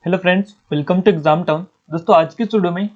Hello friends, welcome to exam town. दोस्तों, आज की वीडियो में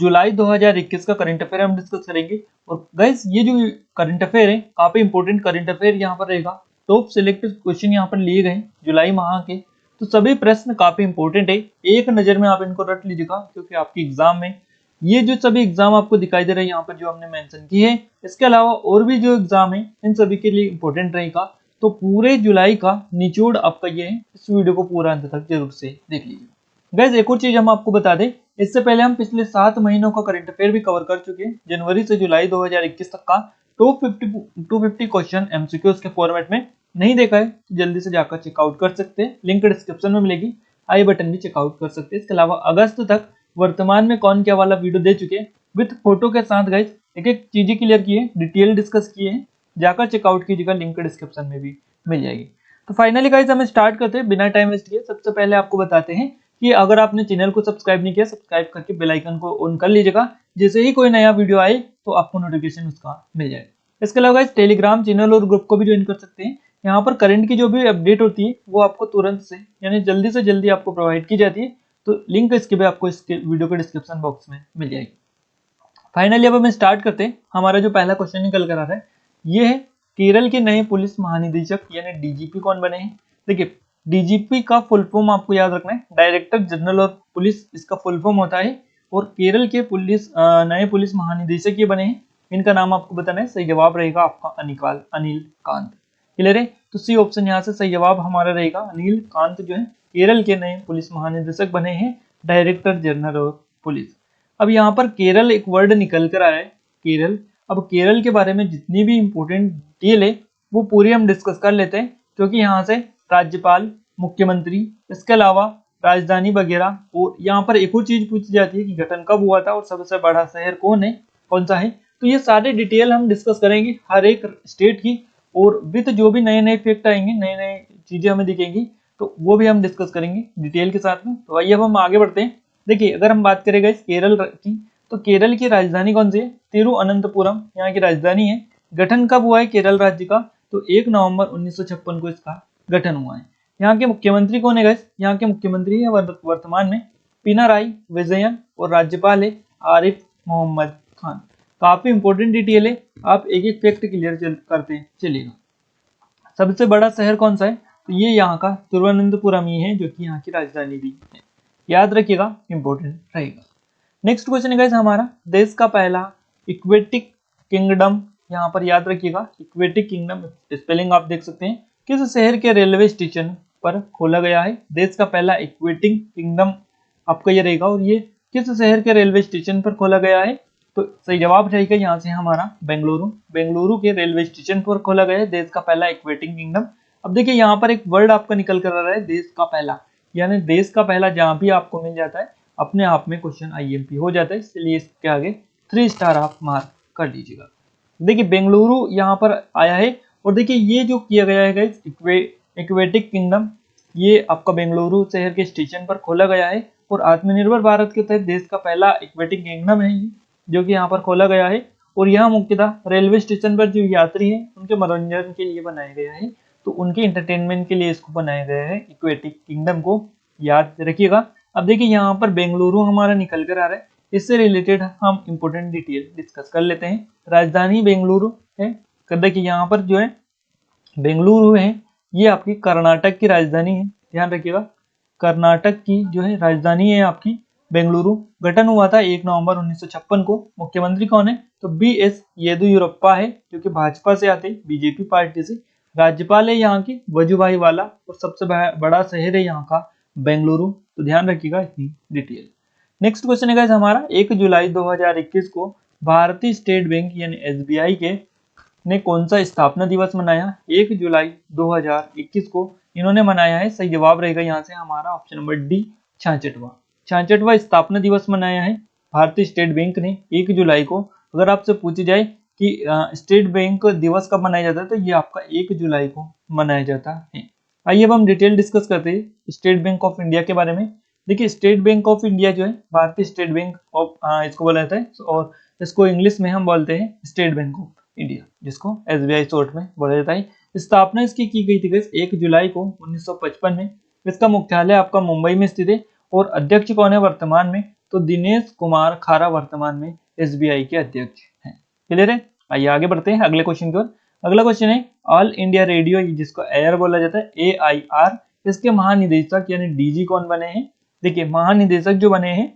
जुलाई 2021 का करंट अफेयर हम डिस्कस करेंगे। और गाइस, ये जो करंट अफेयर है काफी इंपॉर्टेंट करंट अफेयर यहाँ पर रहेगा। टॉप सिलेक्टेड क्वेश्चन यहाँ पर लिए गए जुलाई माह के, तो सभी प्रश्न काफी इंपॉर्टेंट है। एक नजर में आप इनको रट लीजिएगा, क्योंकि आपकी एग्जाम में ये जो सभी एग्जाम आपको दिखाई दे रहे हैं यहाँ पर जो हमने मेंशन की है, इसके अलावा और भी जो एग्जाम है इन सभी के लिए इंपॉर्टेंट रहेगा। तो पूरे जुलाई का निचोड़ आपका ये है, इस वीडियो को पूरा अंत तक जरूर से देख लीजिए। गैस, एक और चीज हम आपको बता दें, इससे पहले हम पिछले 7 महीनों का करंट अफेयर भी कवर कर चुके हैं। जनवरी से जुलाई 2021 तक का टॉप 250 क्वेश्चन एमसीक्यूज के फॉर्मेट में नहीं देखा है तो जल्दी से जाकर चेकआउट कर सकते हैं। लिंक डिस्क्रिप्शन में मिलेगी, आई बटन भी चेकआउट कर सकते हैं। इसके अलावा अगस्त तक वर्तमान में कौन क्या वाला वीडियो दे चुके हैं विद फोटो के साथ। गाइस, एक एक चीजें क्लियर की है, डिटेल डिस्कस किए हैं, जाकर चेकआउट कीजिएगा, लिंक डिस्क्रिप्शन में भी मिल जाएगी। तो फाइनली गाइस, हम स्टार्ट करते हैं बिना टाइम वेस्ट किए। सबसे पहले आपको बताते हैं कि अगर आपने चैनल को सब्सक्राइब नहीं किया, सब्सक्राइब करके बेल आइकन को ऑन कर लीजिएगा। जैसे ही कोई नया वीडियो आए तो आपको नोटिफिकेशन उसका मिल जाए। इसके अलावा गाइस, टेलीग्राम चैनल और ग्रुप को भी ज्वाइन कर सकते हैं। यहाँ पर करंट की जो भी अपडेट होती है वो आपको तुरंत से यानी जल्दी से जल्दी आपको प्रोवाइड की जाती है। तो लिंक इसके भी आपको इसके वीडियो के डिस्क्रिप्शन बॉक्स में मिल जाएगी। फाइनली अब हम स्टार्ट करते हैं। हमारा जो पहला क्वेश्चन निकल कर आ रहा है ये है, केरल के नए पुलिस महानिदेशक यानी डीजीपी कौन बने हैं। देखिए, डीजीपी का फुल फॉर्म आपको याद रखना है, डायरेक्टर जनरल ऑफ पुलिस इसका फुल फॉर्म होता है। और केरल के नए पुलिस महानिदेशक ये बने हैं, इनका नाम आपको बताना है। सही जवाब रहेगा आपका अनिल कांत। क्लियर है? तो सी ऑप्शन यहाँ से सही जवाब हमारा रहेगा। अनिल कांत जो है केरल के नए पुलिस महानिदेशक बने हैं, डायरेक्टर जनरल ऑफ पुलिस। अब यहाँ पर केरल एक वर्ड निकल कर आया है, केरल। अब केरल के बारे में जितनी भी इंपॉर्टेंट डिटेल है वो पूरी हम डिस्कस कर लेते हैं, क्योंकि यहाँ से राज्यपाल, मुख्यमंत्री, इसके अलावा राजधानी वगैरह, और यहाँ पर एक और चीज पूछी जाती है कि गठन कब हुआ था और सबसे बड़ा शहर कौन सा है। तो ये सारे डिटेल हम डिस्कस करेंगे हर एक स्टेट की, और विद जो भी नए नए फैक्ट आएंगे, नए नए चीजें हमें दिखेंगी, तो वो भी हम डिस्कस करेंगे डिटेल के साथ में। तो आइए अब हम आगे बढ़ते हैं। देखिए, अगर हम बात करें केरल की, तो केरल की राजधानी कौन सी है? तिरुअनंतपुरम यहाँ की राजधानी है। गठन कब हुआ है केरल राज्य का? तो 1 नवंबर 1956 को इसका गठन हुआ है। यहाँ के मुख्यमंत्री कौन है गाइस? यहाँ के मुख्यमंत्री है वर्तमान में पिनाराई विजयन, और राज्यपाल है आरिफ मोहम्मद खान। काफी इंपॉर्टेंट डिटेल है, आप एक एक फैक्ट क्लियर करते चलिएगा। सबसे बड़ा शहर कौन सा है? तो ये यहाँ का तिरुवनंतपुरम ही है, जो कि यहाँ की राजधानी भी है। याद रखिएगा, इंपॉर्टेंट रहेगा। नेक्स्ट क्वेश्चन है हमारा, देश का पहला इक्वेटिक किंगडम। यहाँ पर याद रखिएगा, इक्वेटिक किंगडम स्पेलिंग आप देख सकते हैं। किस शहर के रेलवे स्टेशन पर खोला गया है? देश का पहला इक्वेटिक किंगडम आपका ये रहेगा, और ये किस शहर के रेलवे स्टेशन पर खोला गया है? तो सही जवाब रहेगा यहाँ से हमारा बेंगलुरु। बेंगलुरु के रेलवे स्टेशन पर खोला गया है देश का पहला इक्वेटिक किंगडम। अब देखिए, यहाँ पर एक वर्ड आपका निकल कर आ रहा है, देश का पहला, यानी देश का पहला जहां भी आपको मिल जाता है अपने आप में क्वेश्चन आईएमपी हो जाता है, इसलिए इसके आगे 3 स्टार आप मार्क कर लीजिएगा। देखिए, बेंगलुरु यहाँ पर आया है, और देखिए ये जो किया गया है गाइस इक्वेटिक किंगडम, ये आपका बेंगलुरु शहर के स्टेशन पर खोला गया है। और आत्मनिर्भर भारत के तहत देश का पहला इक्वेटिक किंगडम है जो कि यहाँ पर खोला गया है। और यहाँ मुख्यतः रेलवे स्टेशन पर जो यात्री हैं उनके मनोरंजन के लिए बनाया गया है, तो उनके एंटरटेनमेंट के लिए इसको बनाया गया है, इक्वेटिक किंगडम को याद रखिएगा। अब देखिए, यहाँ पर बेंगलुरु हमारा निकल कर आ रहा है, इससे रिलेटेड हम इंपोर्टेंट डिटेल डिस्कस कर लेते हैं। राजधानी बेंगलुरु है। देखिए, यहाँ पर जो है बेंगलुरु है, ये आपकी कर्नाटक की राजधानी है, ध्यान रखिएगा। कर्नाटक की जो है राजधानी है आपकी बेंगलुरु। गठन हुआ था 1 नवंबर 1956 को। मुख्यमंत्री कौन है? तो बीएस येदियुरप्पा है, जो कि भाजपा से आते, बीजेपी पार्टी से। राज्यपाल है यहाँ की वजुभाई वाला, और सबसे बड़ा शहर है यहाँ का बेंगलुरु। तो ध्यान रखिएगा इतनी डिटेल। नेक्स्ट क्वेश्चन है हमारा, 1 जुलाई 2021 को भारतीय स्टेट बैंक यानी एसबीआई के ने कौन सा स्थापना दिवस मनाया? 1 जुलाई 2021 को इन्होंने मनाया है। सही जवाब रहेगा यहाँ से हमारा ऑप्शन नंबर डी, 66वां स्थापना दिवस मनाया है भारतीय स्टेट बैंक ने 1 जुलाई को। अगर आपसे पूछी जाए कि स्टेट बैंक दिवस कब मनाया जाता है, तो ये आपका 1 जुलाई को मनाया जाता है। आइए अब हम डिटेल डिस्कस करते हैं स्टेट बैंक ऑफ इंडिया के बारे में। देखिए, स्टेट बैंक ऑफ इंडिया जो है भारतीय स्टेट बैंक ऑफ इसको बोला जाता है, और इसको इंग्लिश में हम बोलते हैं स्टेट बैंक ऑफ इंडिया, जिसको एसबीआई शॉर्ट में बोला जाता है। स्थापना इसकी की गई थी 1 जुलाई को 1955 में। इसका मुख्यालय आपका मुंबई में स्थित है, और अध्यक्ष कौन है वर्तमान में? तो दिनेश कुमार खारा वर्तमान में SBI के अध्यक्ष हैं। क्लियर है? आइए आगे बढ़ते हैं अगले क्वेश्चन की ओर। अगला क्वेश्चन है ऑल इंडिया रेडियो, जिसको एयर बोला जाता है, AIR, इसके महानिदेशक यानी DG कौन बने हैं? देखिए महानिदेशक जो बने हैं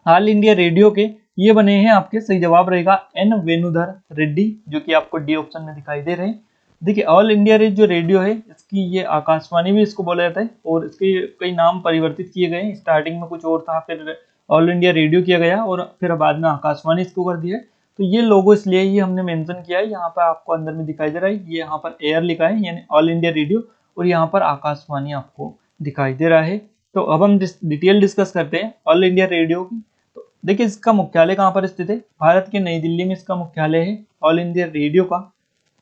ऑल इंडिया रेडियो के, ये बने हैं आपके, सही जवाब रहेगा N वेणुधर रेड्डी, जो कि आपको डी ऑप्शन में दिखाई दे रहे हैं। देखिए ऑल इंडिया जो रेडियो है, इसकी ये आकाशवाणी भी इसको बोला जाता है, और इसके कई नाम परिवर्तित किए गए। स्टार्टिंग में कुछ और था, फिर ऑल इंडिया रेडियो किया गया और फिर बाद में आकाशवाणी इसको कर दिया। तो ये लोगो इसलिए ये हमने मेंशन किया है, यहाँ पर आपको अंदर में दिखाई दे रहा है, ये यहाँ पर एयर लिखा है यानी ऑल इंडिया रेडियो, और यहाँ पर आकाशवाणी आपको दिखाई दे रहा है। तो अब हम डिटेल डिस्कस करते हैं ऑल इंडिया रेडियो की। तो देखिए इसका मुख्यालय कहाँ पर स्थित है? भारत के नई दिल्ली में इसका मुख्यालय है ऑल इंडिया रेडियो का,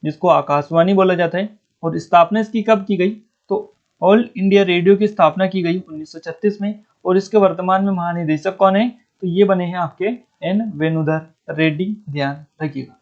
जिसको आकाशवाणी बोला जाता है। और स्थापना इसकी कब की गई? तो ऑल इंडिया रेडियो की स्थापना की गई 1936 में, और इसके वर्तमान में महानिदेशक कौन है? तो ये बने हैं आपके N वेणुधर रेड्डी, ध्यान रखिएगा।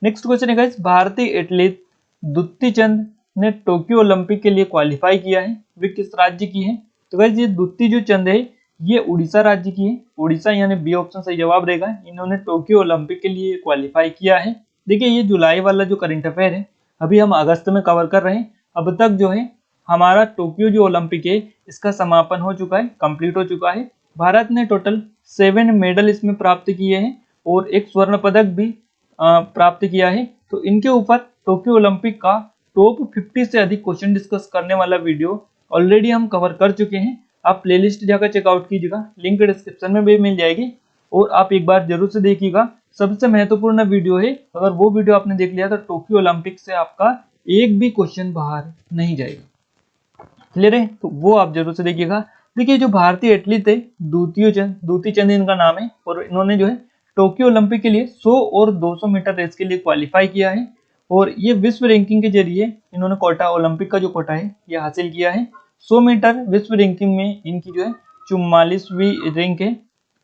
नेक्स्ट क्वेश्चन है गाइस, भारतीय एथलीट दुती चंद ने टोक्यो ओलंपिक के लिए क्वालिफाई किया है, वे किस राज्य की है? तो गाइस ये दुती जो चंद है ये उड़ीसा राज्य की है, उड़ीसा यानी बी ऑप्शन सही जवाब रहेगा। इन्होंने टोक्यो ओलंपिक के लिए क्वालिफाई किया है। देखिए ये जुलाई वाला जो करंट अफेयर है अभी हम अगस्त में कवर कर रहे हैं। अब तक जो है हमारा टोक्यो जो ओलंपिक है इसका समापन हो चुका है, कंप्लीट हो चुका है। भारत ने टोटल 7 मेडल इसमें प्राप्त किए हैं और एक स्वर्ण पदक भी प्राप्त किया है। तो इनके ऊपर टोक्यो ओलंपिक का टॉप 50 से अधिक क्वेश्चन डिस्कस करने वाला वीडियो ऑलरेडी हम कवर कर चुके हैं। आप प्लेलिस्ट जाकर चेकआउट कीजिएगा, लिंक डिस्क्रिप्शन में भी मिल जाएगी, और आप एक बार जरूर से देखिएगा। सबसे महत्वपूर्ण वीडियो है, अगर वो वीडियो आपने देख लिया तो टोक्यो ओलंपिक से आपका एक भी क्वेश्चन बाहर नहीं जाएगा। क्लियर है? तो वो आप जरूर से देखिएगा। देखिए जो भारतीय एथलीट है दुती चंद इनका नाम है, और इन्होंने जो है टोक्यो ओलंपिक के लिए 100 और 200 मीटर रेस के लिए क्वालिफाई किया है, और ये विश्व रैंकिंग के जरिए इन्होंने कोटा, ओलंपिक का जो कोटा है ये हासिल किया है। 100 मीटर विश्व रैंकिंग में इनकी जो है 44वीं रैंक है,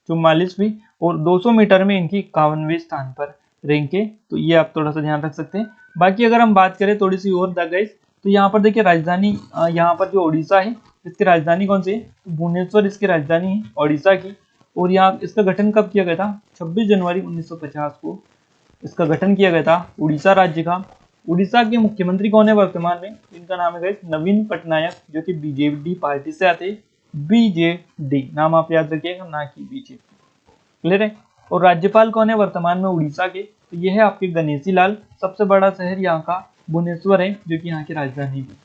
44वीं, और 200 मीटर में इनकी 51वें स्थान पर रैंक है। तो ये आप थोड़ा सा ध्यान रख सकते हैं। बाकी अगर हम बात करें थोड़ी सी और गाइस, तो यहाँ पर देखिए राजधानी, यहाँ पर जो उड़ीसा है इसकी राजधानी कौन सी है? भुवनेश्वर इसकी राजधानी है उड़ीसा की। और यहाँ इसका गठन कब किया गया था? 26 जनवरी 1950 को इसका गठन किया गया था उड़ीसा राज्य का। उड़ीसा के मुख्यमंत्री कौन है वर्तमान में? इनका नाम है गाइस नवीन पटनायक, जो कि बीजेडी पार्टी से आते हैं। BJD नाम आप याद रखिएगा, ना कि बीजेपी। क्लियर है? और राज्यपाल कौन है वर्तमान में उड़ीसा के? तो ये है आपके गणेशी लाल। सबसे बड़ा शहर यहाँ का भुवनेश्वर है, जो कि यहाँ की राजधानी भी है।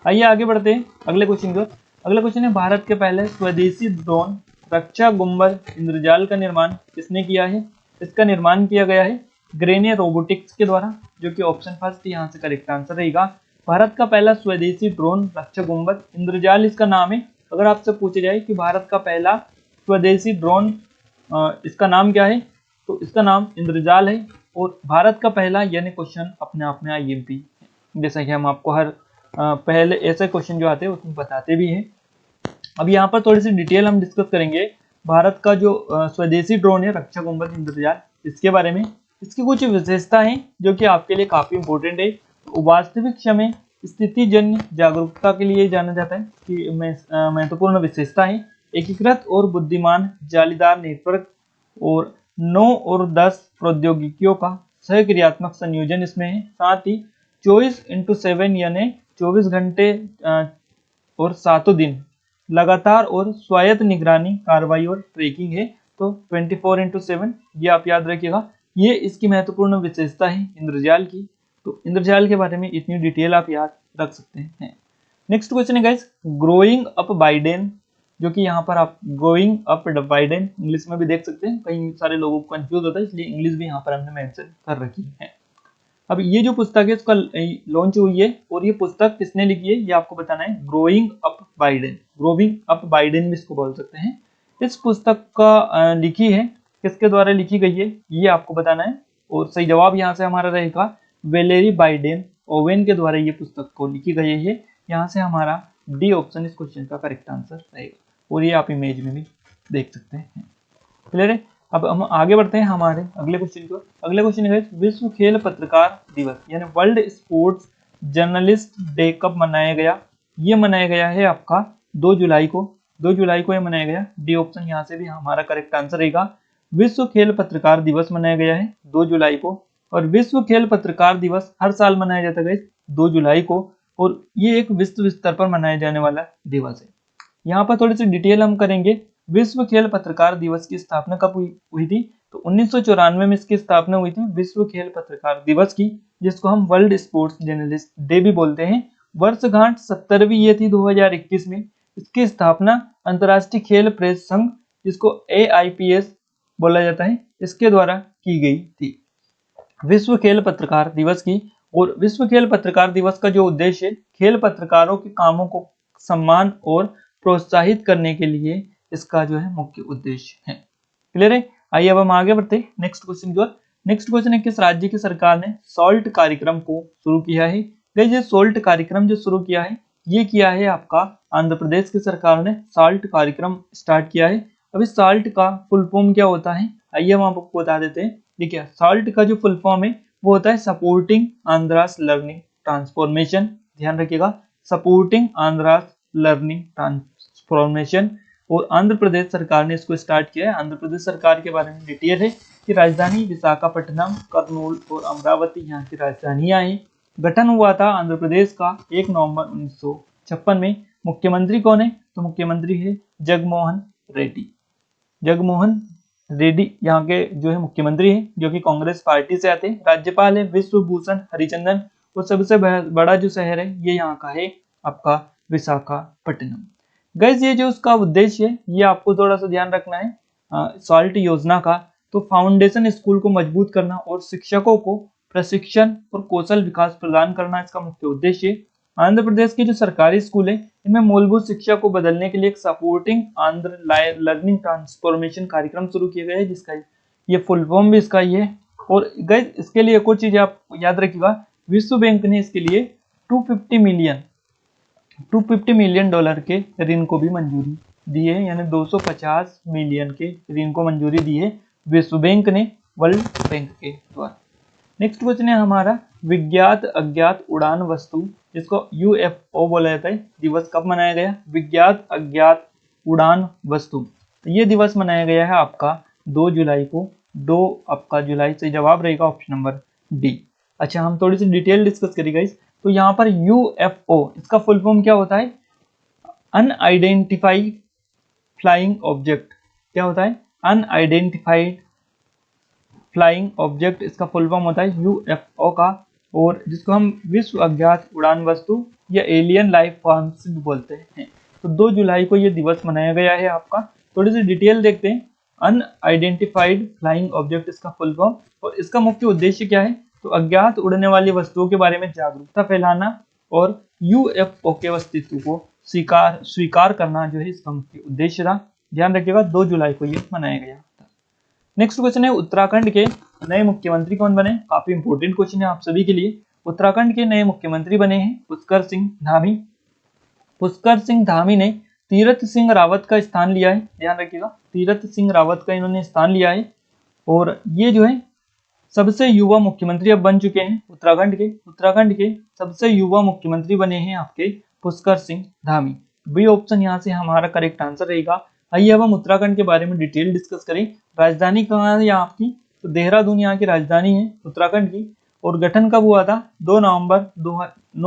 आइए आगे बढ़ते हैं अगले क्वेश्चन की ओर। अगला क्वेश्चन है, भारत के पहले स्वदेशी ड्रोन रक्षा गुंबर इंद्रजाल का निर्माण किसने किया है? इसका निर्माण किया गया है ग्रेने रोबोटिक्स के द्वारा, जो कि ऑप्शन फर्स्ट यहाँ से करेक्ट आंसर रहेगा। भारत का पहला स्वदेशी ड्रोन रक्षा गुंबर इंद्रजाल इसका नाम है। अगर आपसे पूछा जाए कि भारत का पहला स्वदेशी ड्रोन इसका नाम क्या है, तो इसका नाम इंद्रजाल है। और भारत का पहला यानी क्वेश्चन अपने आप में IMP, जैसा कि हम आपको हर पहले ऐसे क्वेश्चन जो आते हैं उसमें बताते भी हैं। अब यहाँ पर थोड़ी सी डिटेल हम डिस्कस करेंगे भारत का जो स्वदेशी ड्रोन है रक्षा गुंबर इंद्रजाल, इसके बारे में। इसकी कुछ विशेषता हैं जो कि आपके लिए काफी इंपॉर्टेंट है। वास्तविक समय स्थिति जन्य जागरूकता के लिए जाना जाता है कि महत्वपूर्ण विशेषता है। एकीकृत और बुद्धिमान जालीदार नेटवर्क और 9 और 10 प्रौद्योगिकियों का सहक्रियात्मक संयोजन इसमें है। साथ ही 24x7 यानी 24 घंटे और 7 दिन लगातार और स्वायत्त निगरानी, कार्रवाई और ट्रैकिंग है। तो 24x7 ये आप याद रखिएगा। ये इसकी महत्वपूर्ण विशेषता है इंद्रजाल की। तो इंद्रजाल के बारे में इतनी डिटेल आप याद रख सकते हैं। नेक्स्ट क्वेश्चन है गाइस, ग्रोइंग अप बाइडेन, जो कि यहाँ पर आप ग्रोइंग अप बाइडेन इंग्लिश में भी देख सकते हैं। कई सारे लोगों को कंफ्यूज होता है, इसलिए इंग्लिश भी यहाँ पर हमने मेंशन कर रखी है। अब ये जो पुस्तक है उसका लॉन्च हुई है, और ये पुस्तक किसने लिखी है ये आपको बताना है। Growing up Biden, growing up Biden भी इसको बोल सकते हैं। इस पुस्तक का लिखी है, किसके द्वारा लिखी गई है ये आपको बताना है। और सही जवाब यहाँ से हमारा रहेगा वेलेरी बाइडेन ओवेन के द्वारा ये पुस्तक को लिखी गई है। यहाँ से हमारा डी ऑप्शन इस क्वेश्चन का करेक्ट आंसर रहेगा, और ये आप इमेज में भी देख सकते हैं। क्लियर है? अब हम आगे बढ़ते हैं हमारे अगले क्वेश्चन की ओर। अगले क्वेश्चन है विश्व खेल पत्रकार दिवस यानी वर्ल्ड स्पोर्ट्स जर्नलिस्ट डे कब मनाया गया? ये मनाया गया है आपका 2 जुलाई को। 2 जुलाई को ये मनाया गया। डी ऑप्शन यहाँ से भी हमारा करेक्ट आंसर रहेगा। विश्व खेल पत्रकार दिवस मनाया गया है 2 जुलाई को, और विश्व खेल पत्रकार दिवस हर साल मनाया जाता है 2 जुलाई को, और ये एक विश्व स्तर पर मनाया जाने वाला दिवस है। यहाँ पर थोड़ी सी डिटेल हम करेंगे। विश्व खेल पत्रकार दिवस की स्थापना कब हुई थी? तो 1994 में इसकी स्थापना हुई थी विश्व खेल पत्रकार दिवस की, जिसको हम वर्ल्ड स्पोर्ट्स जर्नलिस्ट डे भी बोलते हैं। वर्षगांठ 70वीं ये थी 2021 में। इसकी स्थापना अंतर्राष्ट्रीय खेल प्रेस संघ, जिसको AIPS बोला जाता है, इसके द्वारा की गई थी विश्व खेल पत्रकार दिवस की। और विश्व खेल पत्रकार दिवस का जो उद्देश्य है, खेल पत्रकारों के कामों को सम्मान और प्रोत्साहित करने के लिए इसका जो है मुख्य उद्देश्य है। क्लियर है? आइए अब हम आगे बढ़ते हैं नेक्स्ट क्वेश्चन की ओर। नेक्स्ट क्वेश्चन है, किस राज्य की सरकार ने सॉल्ट कार्यक्रम को शुरू किया है? ये सॉल्ट कार्यक्रम जो शुरू किया है, ये किया है आपका आंध्र प्रदेश की सरकार ने सॉल्ट कार्यक्रम स्टार्ट किया है। अभी सॉल्ट का फुल फॉर्म क्या होता है, आइए हम आपको बता देते हैं। देखिए, सॉल्ट का जो फुल फॉर्म है वो होता है सपोर्टिंग आंध्रास लर्निंग ट्रांसफॉर्मेशन। ध्यान रखिएगा, सपोर्टिंग आंध्रास लर्निंग ट्रांसफॉर्मेशन। और आंध्र प्रदेश सरकार ने इसको स्टार्ट किया है। आंध्र प्रदेश सरकार के बारे में डिटेल है कि राजधानी विशाखापट्टनम, कर्नूल और अमरावती यहाँ की राजधानियां हैं। गठन हुआ था आंध्र प्रदेश का 1 नवंबर 1956 में। मुख्यमंत्री कौन है? तो मुख्यमंत्री है जगनमोहन रेड्डी। जगनमोहन रेड्डी यहाँ के जो है मुख्यमंत्री हैं, जो कि कांग्रेस पार्टी से आते हैं। राज्यपाल है विश्वभूषण हरिचंदन। और सबसे बड़ा जो शहर है ये यहाँ का है आपका विशाखापट्टनम। गाइस, ये जो उसका उद्देश्य है ये आपको थोड़ा सा ध्यान रखना है सॉल्ट योजना का। तो फाउंडेशन स्कूल को मजबूत करना और शिक्षकों को प्रशिक्षण और कौशल विकास प्रदान करना इसका मुख्य उद्देश्य है। आंध्र प्रदेश के जो सरकारी स्कूल है इनमें मूलभूत शिक्षा को बदलने के लिए एक सपोर्टिंग आंध्र लर्निंग ट्रांसफॉर्मेशन कार्यक्रम शुरू किया गया है, जिसका ये फुल फॉर्म भी इसका ये है। और गाइस, इसके लिए एक और चीज आप याद रखिएगा, विश्व बैंक ने इसके लिए 250 मिलियन डॉलर के ऋण को भी मंजूरी दी है, यानी 250 मिलियन के ऋण को मंजूरी दी है विश्व बैंक ने वर्ल्ड बैंक के द्वारा। नेक्स्ट क्वेश्चन है हमारा, विज्ञात अज्ञात उड़ान वस्तु, जिसको UFO बोला जाता है, दिवस कब मनाया गया? विज्ञात अज्ञात उड़ान वस्तु, तो ये दिवस मनाया गया है आपका 2 जुलाई को। 2 आपका जुलाई से जवाब रहेगा ऑप्शन नंबर डी। अच्छा, हम थोड़ी सी डिटेल डिस्कस करेंगे इस। तो यहाँ पर UFO इसका फुल फॉर्म क्या होता है? Unidentified flying object. क्या होता है? अनआइडेंटिफाइड फ्लाइंग ऑब्जेक्ट, इसका फुल फॉर्म होता है UFO का। और जिसको हम विश्व अज्ञात उड़ान वस्तु या एलियन लाइफ फॉर्म्स भी बोलते हैं। तो 2 जुलाई को ये दिवस मनाया गया है आपका। थोड़ी सी डिटेल देखते हैं। अनआइडेंटिफाइड फ्लाइंग ऑब्जेक्ट इसका फुल फॉर्म, और इसका मुख्य उद्देश्य क्या है? तो अज्ञात उड़ने वाली वस्तुओं के बारे में जागरूकता फैलाना और UFO के अस्तित्व को स्वीकार करना जो है इसका मुख्य उद्देश्य था। ध्यान रखिएगा, 2 जुलाई को ये मनाया गया था। नेक्स्ट क्वेश्चन है, उत्तराखंड के नए मुख्यमंत्री कौन बने? काफी इंपोर्टेंट क्वेश्चन है आप सभी के लिए। उत्तराखंड के नए मुख्यमंत्री बने हैं पुष्कर सिंह धामी। पुष्कर सिंह धामी ने तीरथ सिंह रावत का स्थान लिया है। ध्यान रखिएगा, तीरथ सिंह रावत का इन्होंने स्थान लिया है। और ये जो है सबसे युवा मुख्यमंत्री अब बन चुके हैं उत्तराखंड के सबसे युवा मुख्यमंत्री बने हैं आपके पुष्कर सिंह धामी। बी ऑप्शन यहाँ से हमारा करेक्ट आंसर रहेगा। आइए अब हम उत्तराखंड के बारे में डिटेल डिस्कस करें। राजधानी कहाँ है यहाँ आपकी? तो देहरादून यहाँ की राजधानी है उत्तराखंड की। और गठन कब हुआ था? 9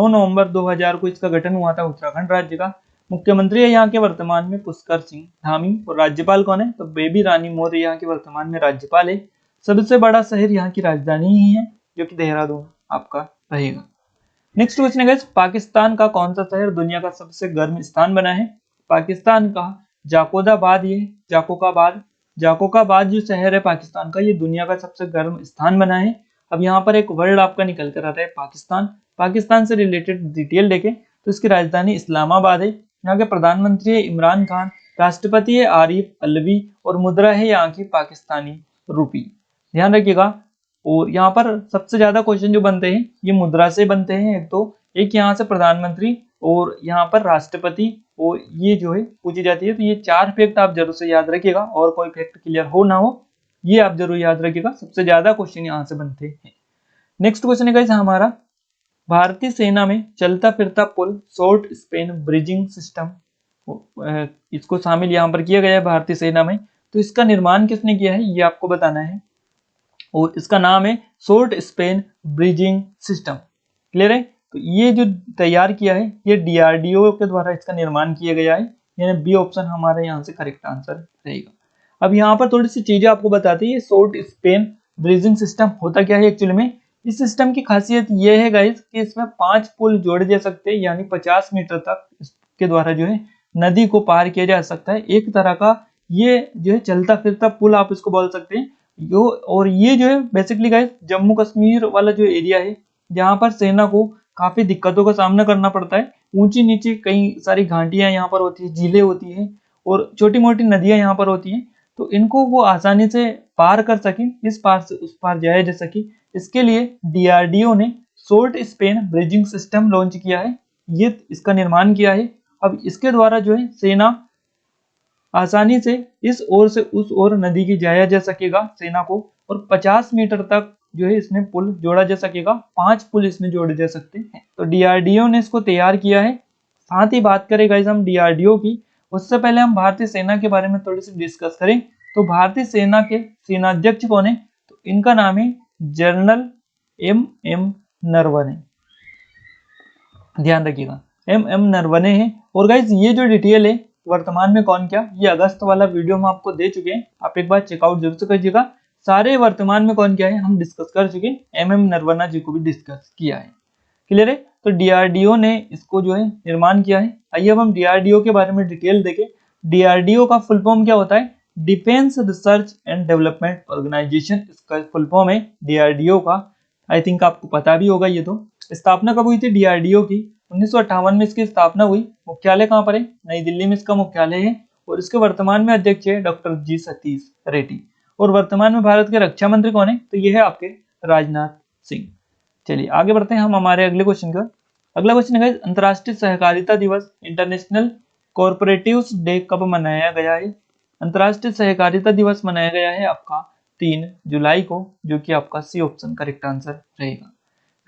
नवंबर 2000 को इसका गठन हुआ था उत्तराखंड राज्य का। मुख्यमंत्री है यहाँ के वर्तमान में पुष्कर सिंह धामी। और राज्यपाल कौन है? तो बेबी रानी मौर्य यहाँ के वर्तमान में राज्यपाल है। सबसे बड़ा शहर यहाँ की राजधानी ही है, जो कि देहरादून आपका रहेगा। नेक्स्ट क्वेश्चन है, पाकिस्तान का कौन सा शहर दुनिया का सबसे गर्म स्थान बना है? पाकिस्तान का जाकोदाबाद, ये जाकोकाबाद जो शहर है पाकिस्तान का, ये दुनिया का सबसे गर्म स्थान बना है। अब यहाँ पर एक वर्ड आपका निकल कर आता है पाकिस्तान से रिलेटेड डिटेल देखें तो इसकी राजधानी इस्लामाबाद है। यहाँ के प्रधानमंत्री है इमरान खान, राष्ट्रपति है आरिफ अलवी, और मुद्रा है यहाँ की पाकिस्तानी रुपी। ध्यान रखिएगा। और यहाँ पर सबसे ज्यादा क्वेश्चन जो बनते हैं ये मुद्रा से बनते हैं। एक यहाँ से प्रधानमंत्री और यहाँ पर राष्ट्रपति, और ये जो है पूछी जाती है। तो ये 4 फैक्ट आप जरूर से याद रखिएगा, और कोई फैक्ट क्लियर हो ना हो ये आप जरूर याद रखिएगा। सबसे ज्यादा क्वेश्चन यहाँ से बनते हैं। नेक्स्ट क्वेश्चन है गाइस हमारा, भारतीय सेना में चलता फिरता पुल शॉर्ट स्पेन ब्रिजिंग सिस्टम इसको शामिल यहाँ पर किया गया है भारतीय सेना में। तो इसका निर्माण किसने किया है ये आपको बताना है, और इसका नाम है short Spain bridging system. Clear है? तो ये जो तैयार किया है ये DRDO के द्वारा इसका निर्माण किया गया है, यानी बी ऑप्शन हमारे यहाँ से करेक्ट आंसर रहेगा। अब यहाँ पर थोड़ी सी चीजें आपको बताते हैं, शॉर्ट स्पेन ब्रिजिंग सिस्टम होता क्या है एक्चुअली में। इस सिस्टम की खासियत ये है गाइस कि इसमें 5 पुल जोड़े जा सकते हैं, यानी 50 मीटर तक इसके द्वारा जो है नदी को पार किया जा सकता है। एक तरह का ये जो है चलता फिरता पुल आप इसको बोल सकते हैं। और ये जो है बेसिकली गाइस जम्मू कश्मीर वाला जो एरिया है जहाँ पर सेना को काफी दिक्कतों का सामना करना पड़ता है। ऊंची नीची कई सारी घाटियां यहाँ पर होती है, झीलें होती हैं और छोटी मोटी नदियां यहाँ पर होती हैं, तो इनको वो आसानी से पार कर सके, इस पार से उस पार जाया जा सके, इसके लिए DRDO ने short Spain bridging system launch किया है, ये इसका निर्माण किया है। अब इसके द्वारा जो है सेना आसानी से इस ओर से उस ओर नदी की जाया जा सकेगा सेना को, और 50 मीटर तक जो है इसमें पुल जोड़ा जा सकेगा, 5 पुल इसमें जोड़े जा सकते हैं। तो DRDO ने इसको तैयार किया है। साथ ही बात करें गाइस हम DRDO की, उससे पहले हम भारतीय सेना के बारे में थोड़ी सी डिस्कस करें। तो भारतीय सेना के सेनाध्यक्ष कौन है, तो इनका नाम है जनरल MM नरवणे, ध्यान रखिएगा MM नरवणे है। और गाइस ये जो डिटेल है वर्तमान में कौन क्या, ये अगस्त वाला वीडियो हम आपको दे चुके हैं, आप एक बार चेकआउट जरूर से कीजिएगा। सारे वर्तमान में कौन क्या है हम डिस्कस कर चुके हैं, MM नरवणे जी को भी डिस्कस किया है। क्लियर है? तो DRDO ने इसको जो है निर्माण किया है। आइए अब हम DRDO के बारे में डिटेल देखें। DRDO का फुल फॉर्म क्या होता है, defence research and development organisation, इसका फुल फॉर्म है DRDO का। आई थिंक आपको पता भी होगा। ये तो स्थापना कब हुई थी DRDO की, 1958 में इसकी स्थापना हुई। मुख्यालय कहाँ पर है, नई दिल्ली में इसका मुख्यालय है, और इसके वर्तमान में अध्यक्ष है डॉक्टर G सतीश रेड्डी। और वर्तमान में भारत के रक्षा मंत्री कौन है, तो ये है आपके राजनाथ सिंह। चलिए आगे बढ़ते हैं हम हमारे अगले क्वेश्चन का। अगला क्वेश्चन है अंतर्राष्ट्रीय सहकारिता दिवस, इंटरनेशनल कोऑपरेटिव्स डे कब मनाया गया है। अंतर्राष्ट्रीय सहकारिता दिवस मनाया गया है आपका 3 जुलाई को, जो कि आपका सी ऑप्शन करेक्ट आंसर रहेगा।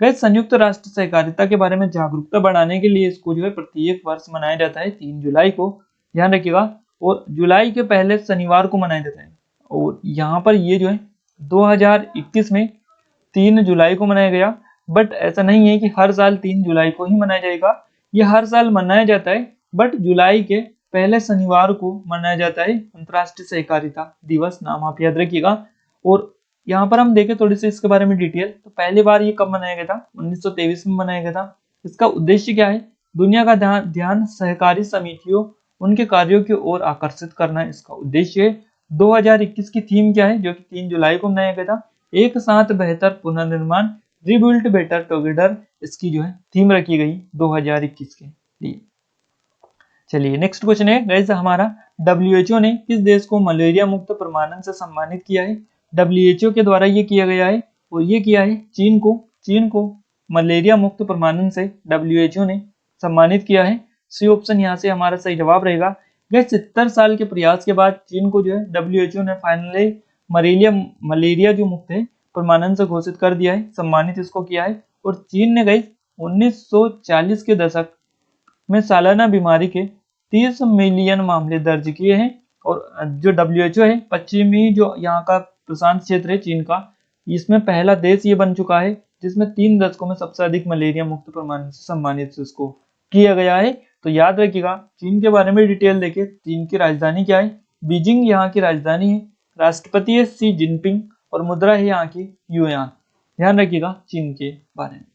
गैस संयुक्त राष्ट्र सहकारिता के बारे में जागरूकता बढ़ाने के लिए इसको जो है प्रत्येक वर्ष मनाया जाता है 3 जुलाई को, ध्यान रखिएगा। और जुलाई के पहले शनिवार को मनाया जाता है। और यहाँ पर ये जो है 2021 में 3 जुलाई को मनाया गया, बट ऐसा नहीं है कि हर साल 3 जुलाई को ही मनाया जाएगा, ये हर साल मनाया जाता है, बट जुलाई के पहले शनिवार को मनाया जाता है अंतर्राष्ट्रीय सहकारिता दिवस, नाम आप याद रखिएगा। और यहाँ पर हम देखें थोड़ी सी इसके बारे में डिटेल, तो पहली बार ये कब मनाया गया था, 1923 में मनाया गया था। इसका उद्देश्य क्या है, दुनिया का ध्यान सहकारी समितियों उनके कार्यों की ओर आकर्षित करना इसका उद्देश्य है। 2021 की थीम क्या है, जो कि 3 जुलाई को मनाया गया था, एक साथ बेहतर पुनर्निर्माण, रिबिल्ड बेटर टुगेदर, इसकी जो है थीम रखी गई 2021 के लिए। चलिए नेक्स्ट क्वेश्चन है गाइस हमारा, WHO ने किस देश को मलेरिया मुक्त प्रमाणन से सम्मानित किया है। WHO के द्वारा ये किया गया है, और ये किया है चीन को मलेरिया मुक्त प्रमाणन से WHO ने सम्मानित किया है। सी ऑप्शन यहाँ से हमारा सही जवाब रहेगा। गाइस 70 साल के प्रयास के बाद चीन को जो है WHO ने फाइनली मलेरिया जो मुक्त है प्रमाणन से घोषित कर दिया है, सम्मानित इसको किया है। और चीन ने गाइस 1940 के दशक में सालाना बीमारी के 30 मिलियन मामले दर्ज किए हैं। और जो WHO है, पश्चिमी जो यहाँ का प्रशांत क्षेत्र है चीन का, इसमें पहला देश ये बन चुका है जिसमें 3 दशकों में सबसे अधिक मलेरिया मुक्त प्रमाण से सम्मानित इसको किया गया है। तो याद रखिएगा चीन के बारे में डिटेल देखिए। चीन की राजधानी क्या है, बीजिंग यहाँ की राजधानी है, राष्ट्रपति है शी जिनपिंग, और मुद्रा है यहाँ की युआन। ध्यान रखिएगा चीन के बारे में।